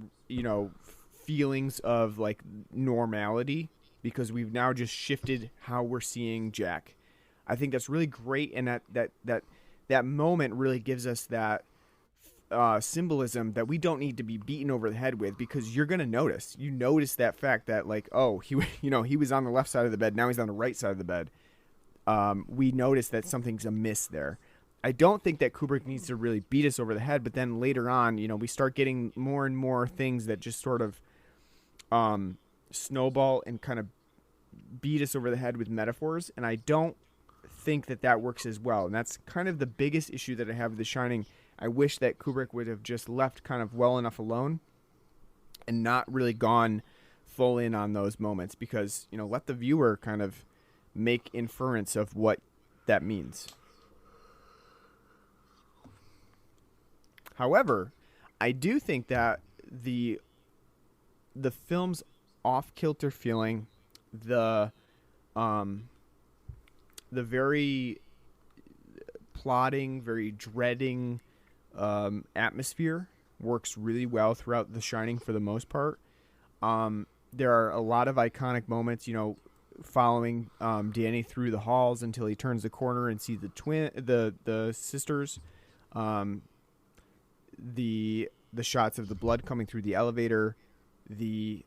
feelings of like normality, because we've now just shifted how we're seeing Jack. I think that's really great, and that moment really gives us that symbolism that we don't need to be beaten over the head with, because you're gonna notice. You notice that fact that like, he was on the left side of the bed, now he's on the right side of the bed. We notice that something's amiss there. I don't think that Kubrick needs to really beat us over the head, but then later on, we start getting more and more things that just sort of snowball and kind of beat us over the head with metaphors, and I don't think that works as well. And that's kind of the biggest issue that I have with The Shining. I wish that Kubrick would have just left kind of well enough alone and not really gone full in on those moments, because let the viewer kind of make inference of what that means. However, I do think that the film's off-kilter feeling, the very plotting, very dreading atmosphere works really well throughout The Shining for the most part. There are a lot of iconic moments, following Danny through the halls until he turns the corner and sees the sisters. The shots of the blood coming through the elevator, the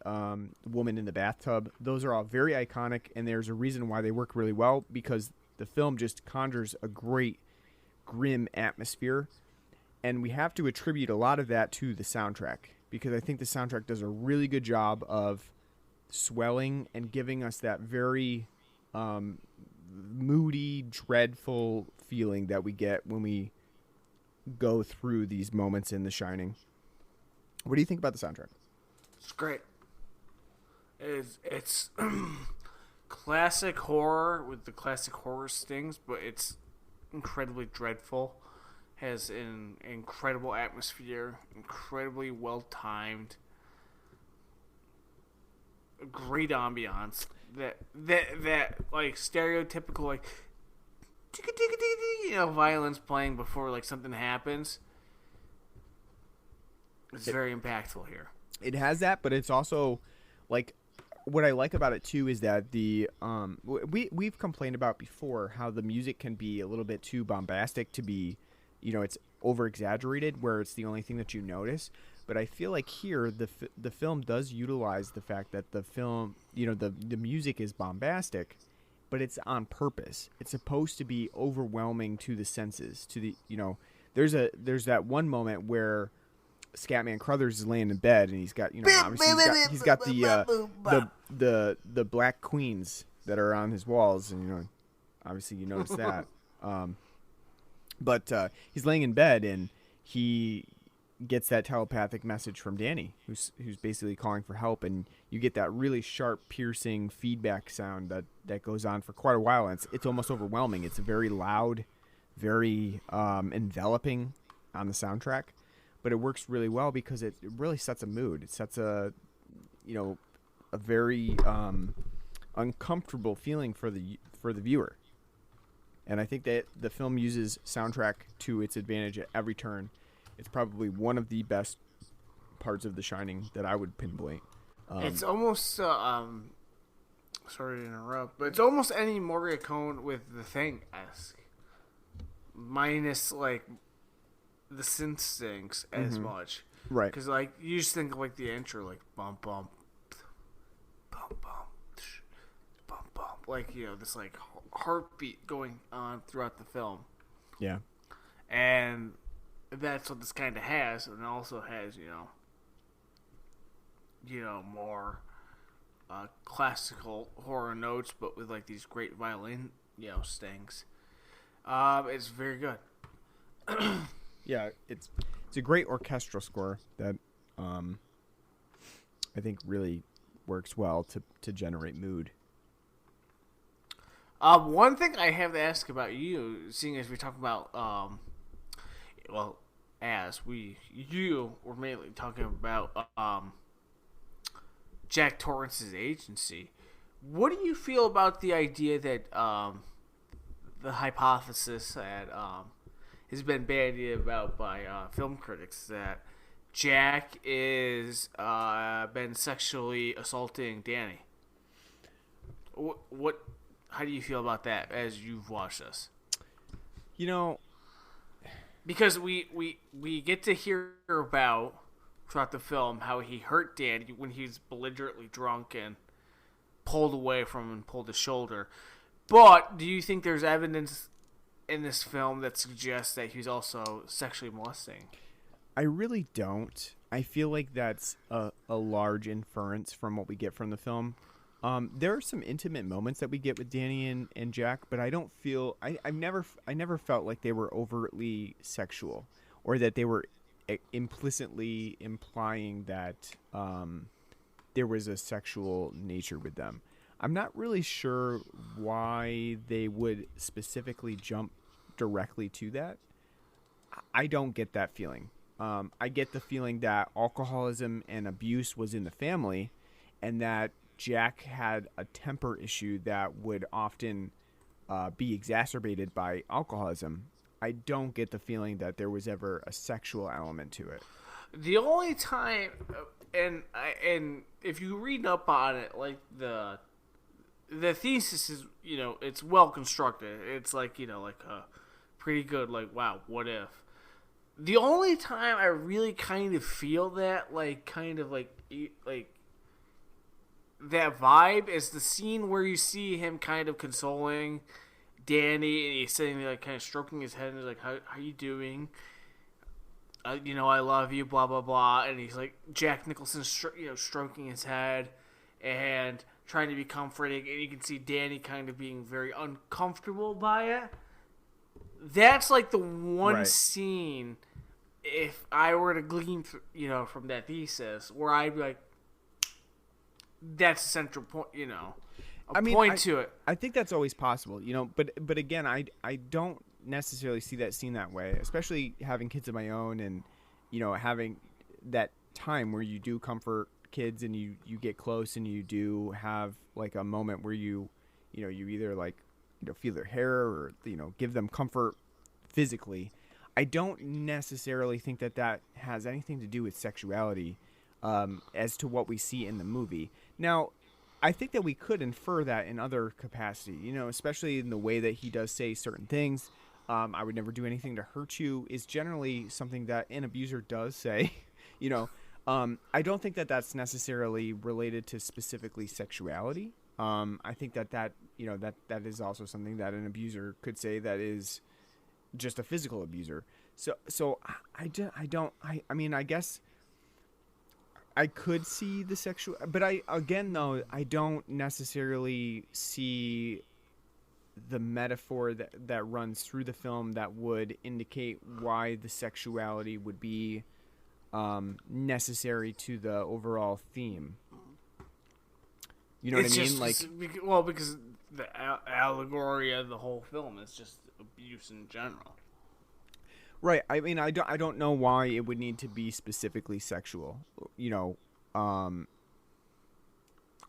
woman in the bathtub, those are all very iconic, and there's a reason why they work really well, because the film just conjures a great grim atmosphere, and we have to attribute a lot of that to the soundtrack, because I think the soundtrack does a really good job of swelling and giving us that very moody, dreadful feeling that we get when we go through these moments in The Shining. What do you think about the soundtrack? It's great. It's classic horror with the classic horror stings, but it's incredibly dreadful. Has an incredible atmosphere, incredibly well timed, great ambiance. That like stereotypical like violence playing before like something happens. It's very impactful here. It has that, but it's also like what I like about it too is that the we've complained about before how the music can be a little bit too bombastic to be, it's over exaggerated where it's the only thing that you notice. But I feel like here the film does utilize the fact that the film, the music is bombastic, but it's on purpose. It's supposed to be overwhelming to the senses. To the there's that one moment where Scatman Crothers is laying in bed and he's got obviously he's got the black queens that are on his walls, and obviously you notice that. But he's laying in bed and he gets that telepathic message from Danny, who's basically calling for help, and you get that really sharp, piercing feedback sound that goes on for quite a while, and it's almost overwhelming. It's very loud, very enveloping on the soundtrack, but it works really well because it really sets a mood. It sets a very uncomfortable feeling for the viewer. And I think that the film uses soundtrack to its advantage at every turn. It's probably one of the best parts of The Shining that I would pinpoint. It's almost, sorry to interrupt, but it's almost any Morricone with The Thing-esque. Minus, like, the synth stings as much. Right. Because, like, you just think of, like, the intro, like, bump, bump, bump, bump, bump, bump. Like, this, like, heartbeat going on throughout the film. Yeah. And that's what this kind of has, and it also has, more classical horror notes, but with like these great violin, stings. It's very good. Yeah, it's a great orchestral score that I think really works well to generate mood. One thing I have to ask about you, seeing as we talk about, you were mainly talking about Jack Torrance's agency. What do you feel about the idea that the hypothesis that has been bandied about by film critics that Jack is been sexually assaulting Danny? What? How do you feel about that as you've watched this? Because we get to hear about throughout the film how he hurt Danny when he's belligerently drunk and pulled away from him and pulled his shoulder. But do you think there's evidence in this film that suggests that he's also sexually molesting? I really don't. I feel like that's a large inference from what we get from the film. There are some intimate moments that we get with Danny and Jack, but I don't feel I never felt like they were overtly sexual, or that they were implicitly implying that there was a sexual nature with them. I'm not really sure why they would specifically jump directly to that. I don't get that feeling. I get the feeling that alcoholism and abuse was in the family, and that Jack had a temper issue that would often be exacerbated by alcoholism. I don't get the feeling that there was ever a sexual element to it. The only time, and if you read up on it, like the thesis is, it's well constructed. It's like, like a pretty good, like, wow, what if? The only time I really kind of feel that, like, kind of like that vibe is the scene where you see him kind of consoling Danny, and he's sitting there, like, kind of stroking his head, and he's like, how you doing? I love you, blah, blah, blah. And he's like, Jack Nicholson, stroking his head and trying to be comforting, and you can see Danny kind of being very uncomfortable by it. That's like the one scene, if I were to glean, from that thesis, where I'd be like, that's the central point, point to it. I think that's always possible, but again, I don't necessarily see that scene that way, especially having kids of my own, and, having that time where you do comfort kids and you get close, and you do have like a moment where you either like, feel their hair, or, give them comfort physically. I don't necessarily think that has anything to do with sexuality, as to what we see in the movie. Now, I think that we could infer that in other capacity, especially in the way that he does say certain things. I would never do anything to hurt you is generally something that an abuser does say, I don't think that that's necessarily related to specifically sexuality. I think that is also something that an abuser could say that is just a physical abuser. So I guess I could see the sexual, but I don't necessarily see the metaphor that runs through the film that would indicate why the sexuality would be necessary to the overall theme. You know what I mean? Because the allegory of the whole film is just abuse in general. Right. I mean, I don't know why it would need to be specifically sexual, or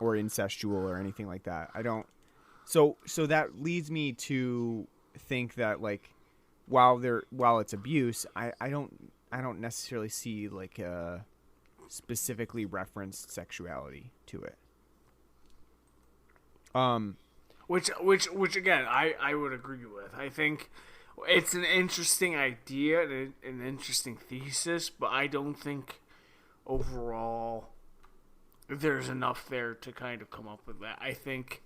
incestual or anything like that. I don't. So that leads me to think that, like, while it's abuse, I don't necessarily see like a specifically referenced sexuality to it. Which again, I would agree with. I think it's an interesting idea and an interesting thesis, but I don't think overall there's enough there to kind of come up with that. I think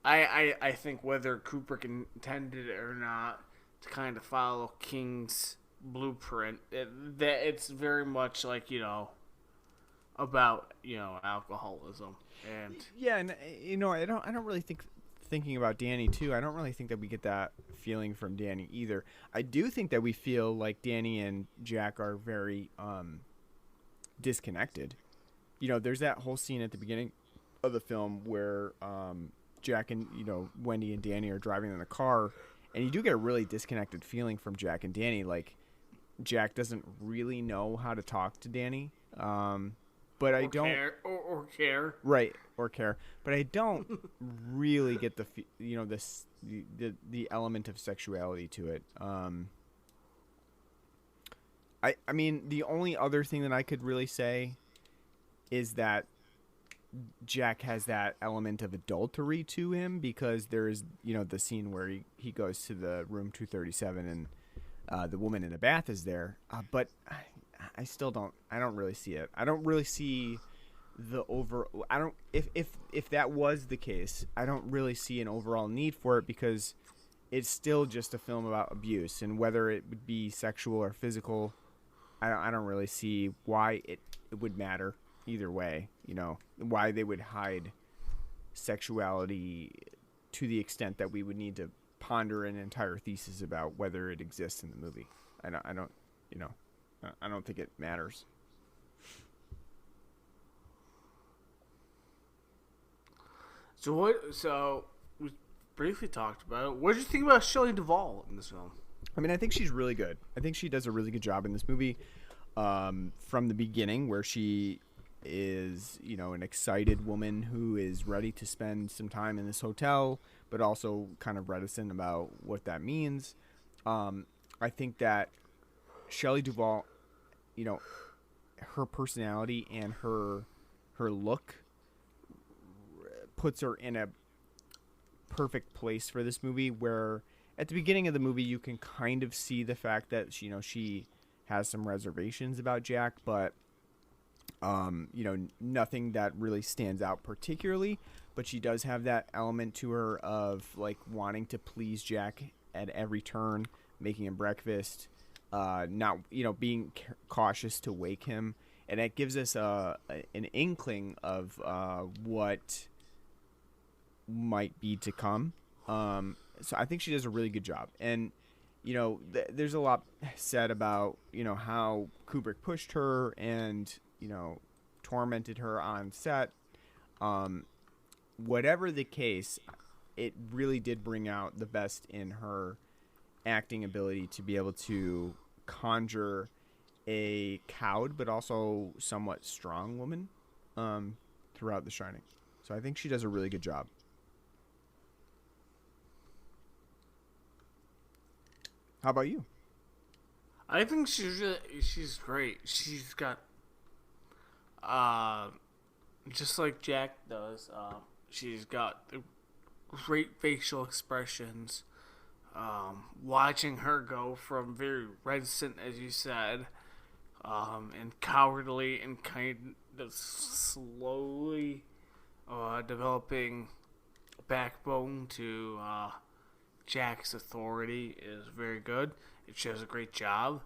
I think whether Kubrick intended it or not to kind of follow King's blueprint, that it's very much like, about, alcoholism. And yeah, and I don't really thinking about Danny too. I don't really think that we get that feeling from Danny either. I do think that we feel like Danny and Jack are very disconnected. There's that whole scene at the beginning of the film where Jack and Wendy and Danny are driving in the car, and you do get a really disconnected feeling from Jack and Danny. Like, Jack doesn't really know how to talk to Danny. But I don't care. Right, or care. But I don't really get the element of sexuality to it. I mean, the only other thing that I could really say is that Jack has that element of adultery to him, because there is, the scene where he goes to the room 237 and the woman in the bath is there. But I don't really see it. I don't really see the over. I don't. If that was the case, I don't really see an overall need for it because it's still just a film about abuse, and whether it would be sexual or physical, I don't really see why it would matter either way. You know, why they would hide sexuality to the extent that we would need to ponder an entire thesis about whether it exists in the movie. I don't, you know, I don't think it matters. So we briefly talked about it. What did you think about Shelley Duvall in this film? I mean, I think she's really good. I think she does a really good job in this movie. From the beginning, where she is, you know, an excited woman who is ready to spend some time in this hotel, but also kind of reticent about what that means. I think that Shelley Duvall, you know, her personality and her look puts her in a perfect place for this movie, where at the beginning of the movie you can kind of see the fact that she has some reservations about Jack, but you know, nothing that really stands out particularly, but she does have that element to her of like wanting to please Jack at every turn, making him breakfast, not, you know, being cautious to wake him, and it gives us an inkling of what might be to come. So I think she does a really good job. And you know, there's a lot said about, you know, how Kubrick pushed her and, you know, tormented her on set. Whatever the case, it really did bring out the best in her acting ability to be able to conjure a cowed but also somewhat strong woman throughout The Shining. So I think she does a really good job. How about you? I think she's great. She's got just like Jack does. She's got great facial expressions. Watching her go from very reticent, as you said, and cowardly, and kind of slowly developing backbone to Jack's authority is very good. It shows a great job.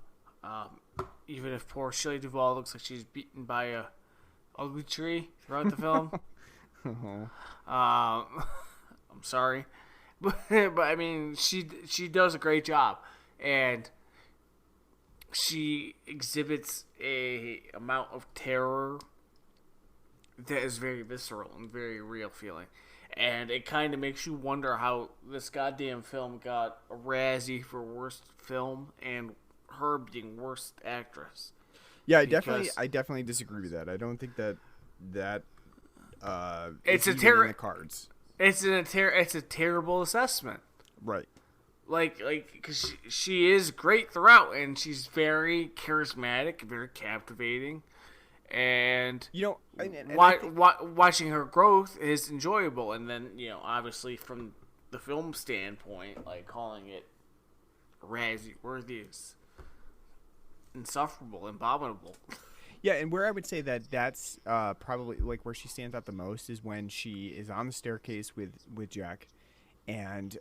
Even if poor Shelley Duvall looks like she's beaten by a ugly tree throughout the film. I'm sorry, but I mean she does a great job, and she exhibits a amount of terror that is very visceral and very real feeling. And it kind of makes you wonder how this goddamn film got a Razzie for worst film and her being worst actress. Yeah, I definitely disagree with that. I don't think that it's in the cards. It's a terrible assessment. Right. Like, because she is great throughout, and she's very charismatic, very captivating. And you know, watching her growth is enjoyable, and then, you know, obviously from the film standpoint, like calling it Razzie worthy is insufferable, abominable. Yeah, and where I would say that's probably like where she stands out the most is when she is on the staircase with Jack, and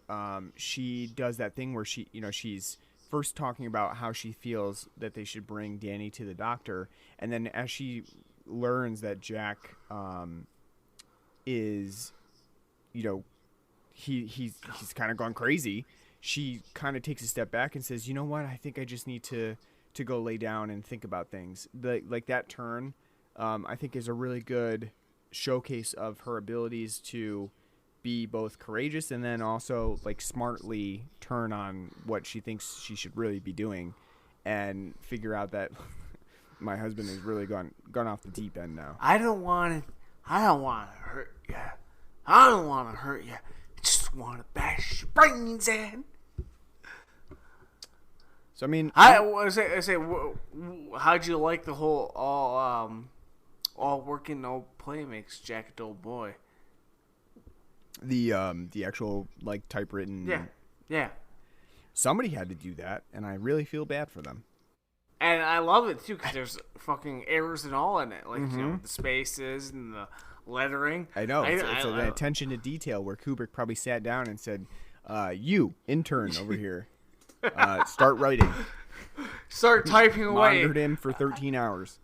she does that thing where she's first talking about how she feels that they should bring Danny to the doctor, and then as she learns that Jack is, you know, he's kind of gone crazy, she kind of takes a step back and says, you know what, I think I just need to go lay down and think about things. Like that turn, I think is a really good showcase of her abilities to be both courageous and then also like smartly turn on what she thinks she should really be doing and figure out that my husband has really gone off the deep end now. I don't want to hurt you. I don't want to hurt you. I just want to bash your brains in. So I mean, I say, how'd you like the whole all work and no play makes Jack a dull boy? The actual like typewritten. Yeah. Somebody had to do that, and I really feel bad for them. And I love it too because there's fucking errors and all in it, like the spaces and the lettering. I know it's an attention to detail where Kubrick probably sat down and said, "You intern over here, start writing." Start typing away. Monitored in for 13 hours.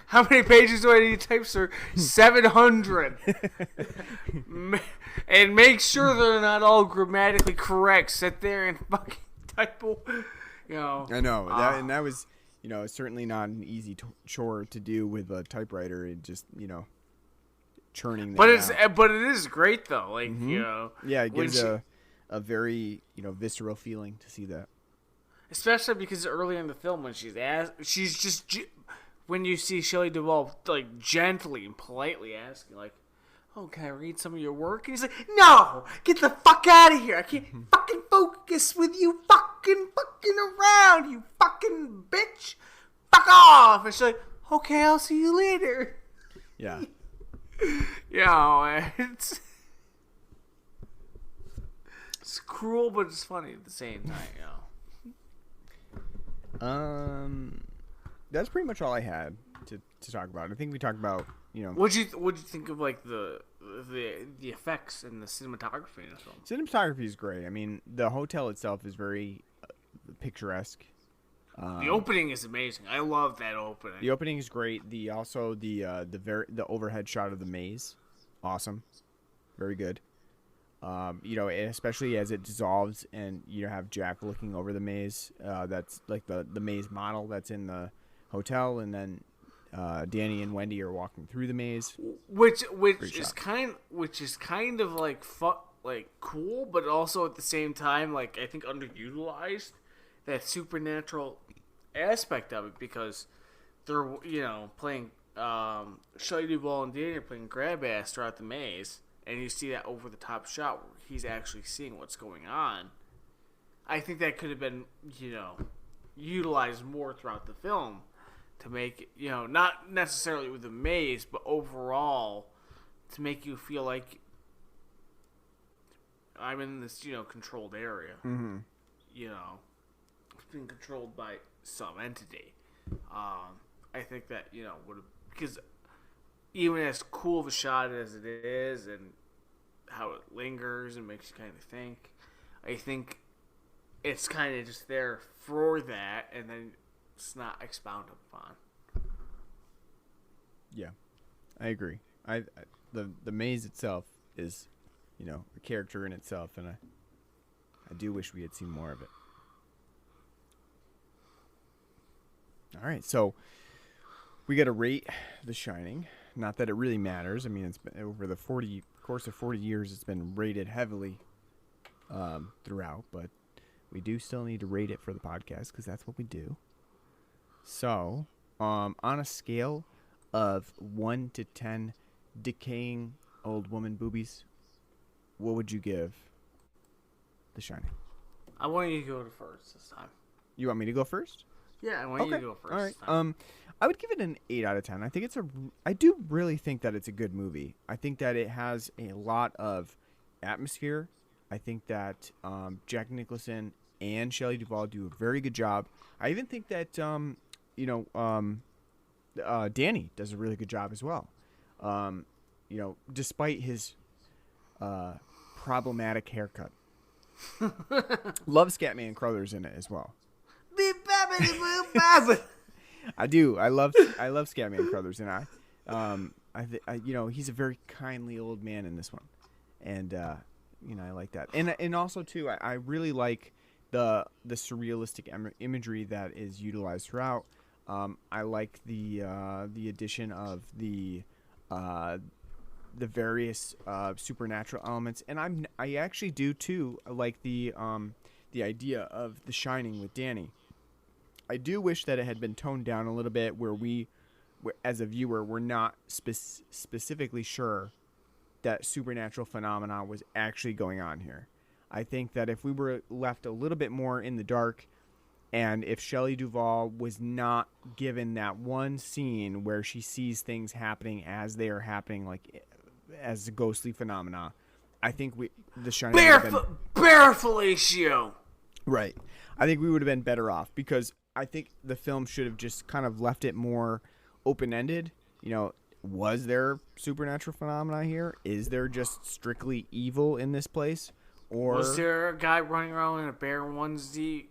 How many pages do I need to type, sir? 700. And make sure they're not all grammatically correct. Sit there and fucking type. I know that was, certainly not an easy chore to do with a typewriter. It just, churning. But it is great though. Like yeah, it gives a very visceral feeling to see that. Especially because early in the film when when you see Shelley Duvall like gently and politely asking like, "Oh, can I read some of your work?" And he's like, "No, get the fuck out of here! I can't fucking focus with you fucking around, you fucking bitch! Fuck off!" And she's like, "Okay, I'll see you later." Yeah. It's cruel, but it's funny at the same time. That's pretty much all I had to talk about. I think we talked about, What'd you think of like the effects and the cinematography in this film? Cinematography is great. I mean, the hotel itself is very picturesque. The opening is amazing. I love that opening. The opening is great. The overhead shot of the maze, awesome, very good. Especially as it dissolves and you have Jack looking over the maze. That's like the maze model that's in the hotel, and then Danny and Wendy are walking through the maze. Which is kind of like cool, but also at the same time like I think underutilized, that supernatural aspect of it, because they're playing Shelley Duvall and Danny are playing grab ass throughout the maze. And you see that over-the-top shot where he's actually seeing what's going on. I think that could have been, utilized more throughout the film to make it, not necessarily with the maze, but overall to make you feel like I'm in this, controlled area. Mm-hmm. It's being controlled by some entity. I think that, would have, because even as cool of a shot as it is and how it lingers and makes you kind of think, I think it's kind of just there for that, and then it's not expounded upon. Yeah, I agree. The maze itself is, a character in itself, and I do wish we had seen more of it. All right, so we got to rate The Shining. Not that it really matters. I mean, it's been over the course of 40 years, it's been rated heavily throughout, but we do still need to rate it for the podcast because that's what we do. So, on a scale of 1 to 10 decaying old woman boobies, what would you give The Shining? I want you to go first this time. You want me to go first? Yeah, I want you to go first. All right. I would give it an 8 out of 10. I do really think that it's a good movie. I think that it has a lot of atmosphere. I think that Jack Nicholson and Shelley Duvall do a very good job. I even think that Danny does a really good job as well. Despite his problematic haircut. Love Scatman Crothers in it as well. I do. I love Scatman Crothers, and he's a very kindly old man in this one, and I like that, and also too, I really like the surrealistic imagery that is utilized throughout. I like the addition of the various supernatural elements, and I actually do too like the idea of The Shining with Danny. I do wish that it had been toned down a little bit, where as a viewer, we're not specifically sure that supernatural phenomena was actually going on here. I think that if we were left a little bit more in the dark, and if Shelley Duvall was not given that one scene where she sees things happening as they are happening, like as a ghostly phenomena, I think The Shining Bear Felicio. Right. I think we would have been better off, because I think the film should have just kind of left it more open-ended. You know, was there supernatural phenomena here? Is there just strictly evil in this place? Or was there a guy running around in a bear onesie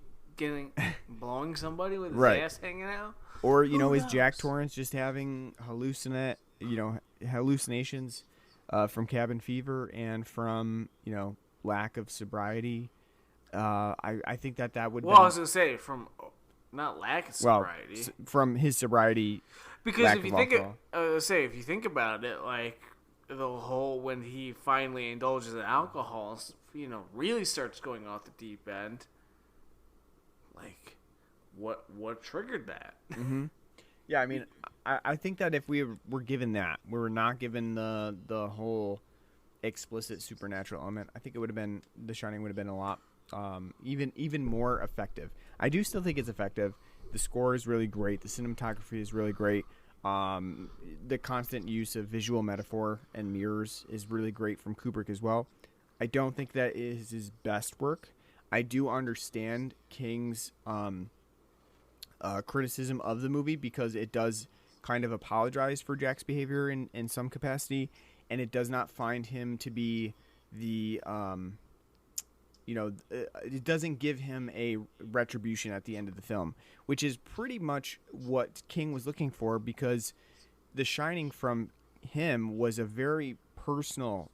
blowing somebody with his Right. ass hanging out? Or, you know, Who is Jack knows? Torrance just having hallucinations from cabin fever and from, you know, lack of sobriety? I think that would Well, I was going to say, from not lack of sobriety. from his sobriety. Because lack if you of think alcohol. if you think about it, like the whole when he finally indulges in alcohol, you know, really starts going off the deep end. Like, what triggered that? Yeah, I mean, I think that if we were given that, we were not given the whole explicit supernatural element, I think it would have been The Shining would have been a lot even more effective. I do still think it's effective. The score is really great. The cinematography is really great. The constant use of visual metaphor and mirrors is really great from Kubrick as well. I don't think that is his best work. I do understand King's criticism of the movie because it does kind of apologize for Jack's behavior in some capacity, and it does not find him to be the it doesn't give him a retribution at the end of the film, which is pretty much what King was looking for, because The Shining from him was a very personal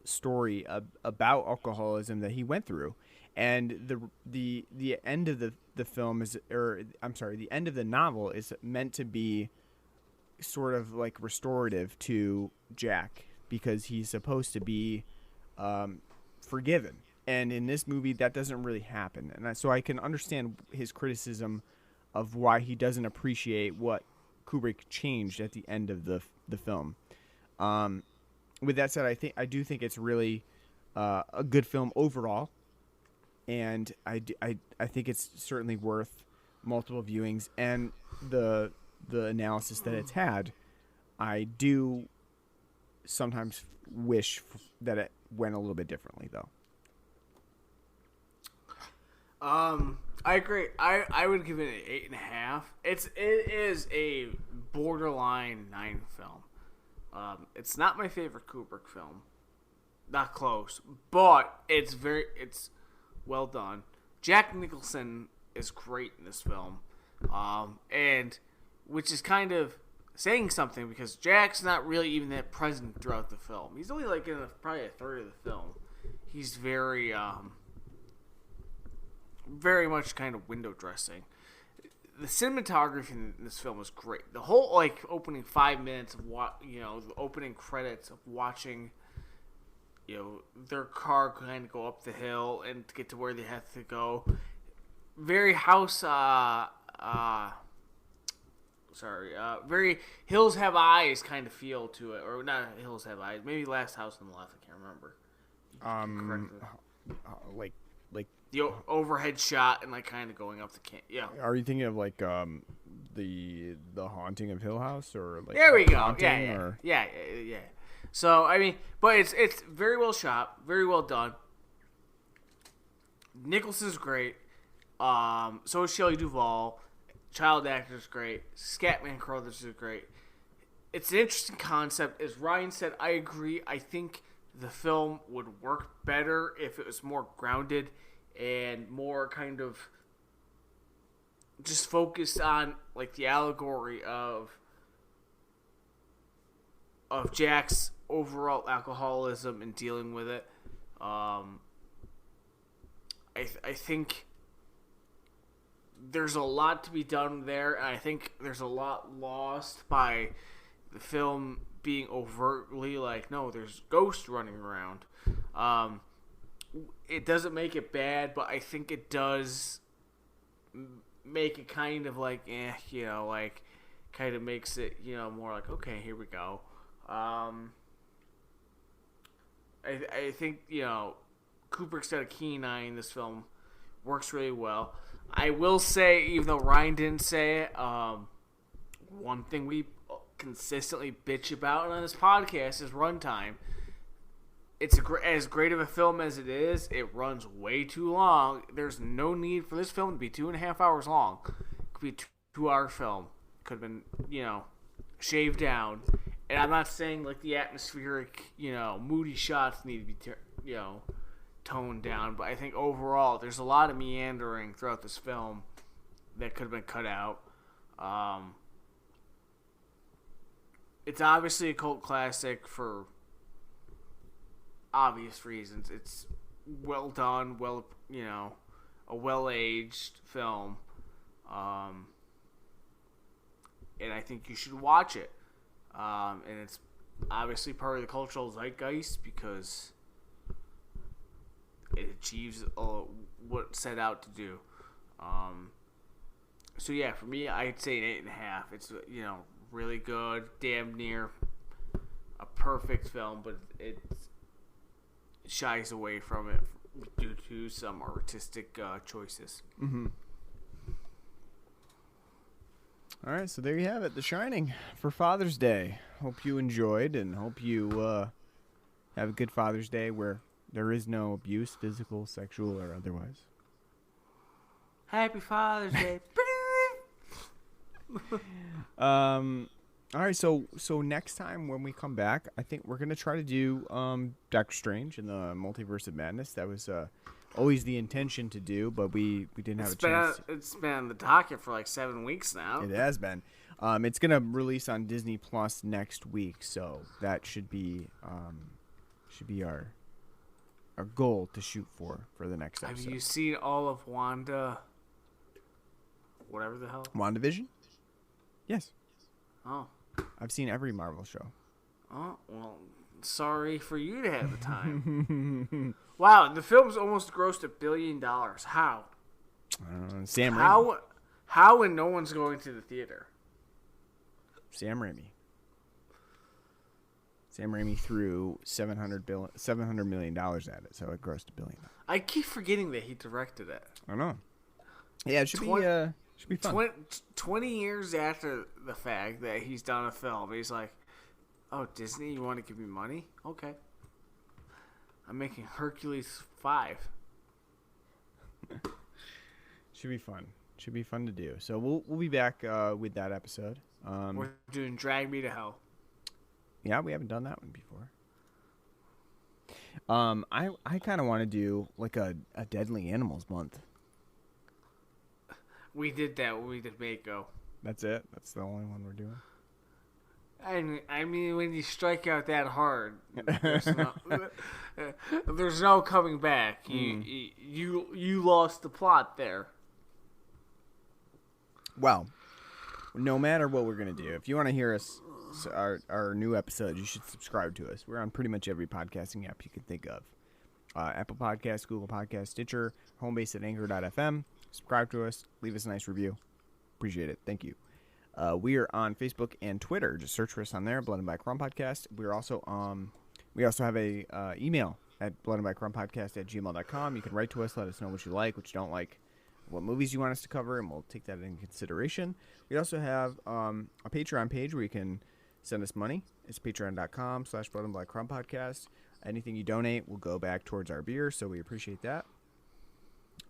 story about alcoholism that he went through, and the end of the film is, the end of the novel is meant to be sort of like restorative to Jack because he's supposed to be forgiven. And in this movie, that doesn't really happen. And so I can understand his criticism of why he doesn't appreciate what Kubrick changed at the end of the film. With that said, I do think it's really a good film overall. And I think it's certainly worth multiple viewings. And the analysis that it's had, I do sometimes wish that it went a little bit differently, though. I agree. I would give it an 8.5. It is a borderline 9 film. It's not my favorite Kubrick film, not close, but it's well done. Jack Nicholson is great in this film, and which is kind of saying something because Jack's not really even that present throughout the film. He's only like in probably a third of the film. He's very much kind of window dressing. The cinematography in this film is great. The whole opening 5 minutes of the opening credits of watching, their car kind of go up the hill and to get to where they have to go. Very very Hills Have Eyes kind of feel to it, or not Hills Have Eyes. Maybe Last House on the Left. I can't remember. Like The overhead shot and kind of going up the Are you thinking of the Haunting of Hill House or there we go. Haunting, Yeah. So I mean, but it's very well shot, very well done. Nicholson's great. So is Shelley Duvall. Child actor's great. Scatman Crothers is great. It's an interesting concept. As Ryan said, I agree. I think the film would work better if it was more grounded and more kind of just focused on the allegory of Jack's overall alcoholism and dealing with it. I think there's a lot to be done there, and I think there's a lot lost by the film being overtly no, there's ghosts running around. It doesn't make it bad, but I think it does make it kind of kind of makes it, more okay, here we go. I think, Kubrick's got a keen eye in this film. Works really well. I will say, even though Ryan didn't say it, one thing we consistently bitch about on this podcast is runtime. It's as great of a film as it is. It runs way too long. There's no need for this film to be 2.5 hours long. be a 2-hour film. Could have been, shaved down. And I'm not saying like the atmospheric, moody shots need to be, toned down. But I think overall, there's a lot of meandering throughout this film that could have been cut out. It's obviously a cult classic for obvious reasons. It's well done, a well-aged film. And I think you should watch it. And it's obviously part of the cultural zeitgeist because it achieves what it set out to do. So yeah, for me, I'd say an 8.5. It's really good, damn near a perfect film, but it shies away from it due to some artistic choices. Mm-hmm. All right, so there you have it, The Shining for Father's Day. Hope you enjoyed and hope you have a good Father's Day where there is no abuse, physical, sexual, or otherwise. Happy Father's Day. All right, so next time when we come back, I think we're gonna try to do Doctor Strange and the Multiverse of Madness. That was always the intention to do, but we didn't have a chance. It's been on the docket for like 7 weeks now. It has been. It's gonna release on Disney Plus next week, so that should be our goal to shoot for the next episode. Have you seen all of Wanda? Whatever the hell. WandaVision? Yes. Oh. I've seen every Marvel show. Oh, well, sorry for you to have the time. Wow, the film's almost grossed $1 billion. How? Sam Raimi. How when no one's going to the theater? Sam Raimi. Sam Raimi threw $700 million at it, so it grossed $1 billion. I keep forgetting that he directed it. I know. Yeah, it should be fun. 20 years after the fact that he's done a film, he's like, "Oh, Disney, you want to give me money? Okay, I'm making Hercules 5." Should be fun. Should be fun to do. So we'll be back with that episode. We're doing Drag Me to Hell. Yeah, we haven't done that one before. I kind of want to do like a Deadly Animals month. We did that when we did Mako. That's it? That's the only one we're doing? I mean, when you strike out that hard, there's no coming back. You lost the plot there. Well, no matter what we're going to do, if you want to hear us, our new episodes, you should subscribe to us. We're on pretty much every podcasting app you can think of. Apple Podcasts, Google Podcasts, Stitcher, home base at anchor.fm. Subscribe to us. Leave us a nice review. Appreciate it. Thank you. We are on Facebook and Twitter. Just search for us on there, Blood and Black Rum Podcast. We're also we also have a email at bloodandblackrumpodcast@gmail.com. You can write to us. Let us know what you like, what you don't like, what movies you want us to cover, and we'll take that into consideration. We also have a Patreon page where you can send us money. It's patreon.com/bloodandblackrumpodcast. Anything you donate will go back towards our beer, so we appreciate that.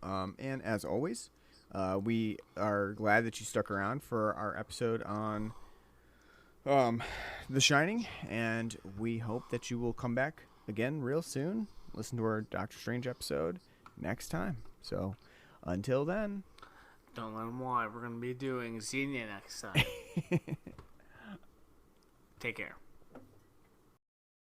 And as always, we are glad that you stuck around for our episode on The Shining, and we hope that you will come back again real soon. Listen to our Doctor Strange episode next time. So until then, don't let them lie. We're going to be doing Xenia next time. Take care.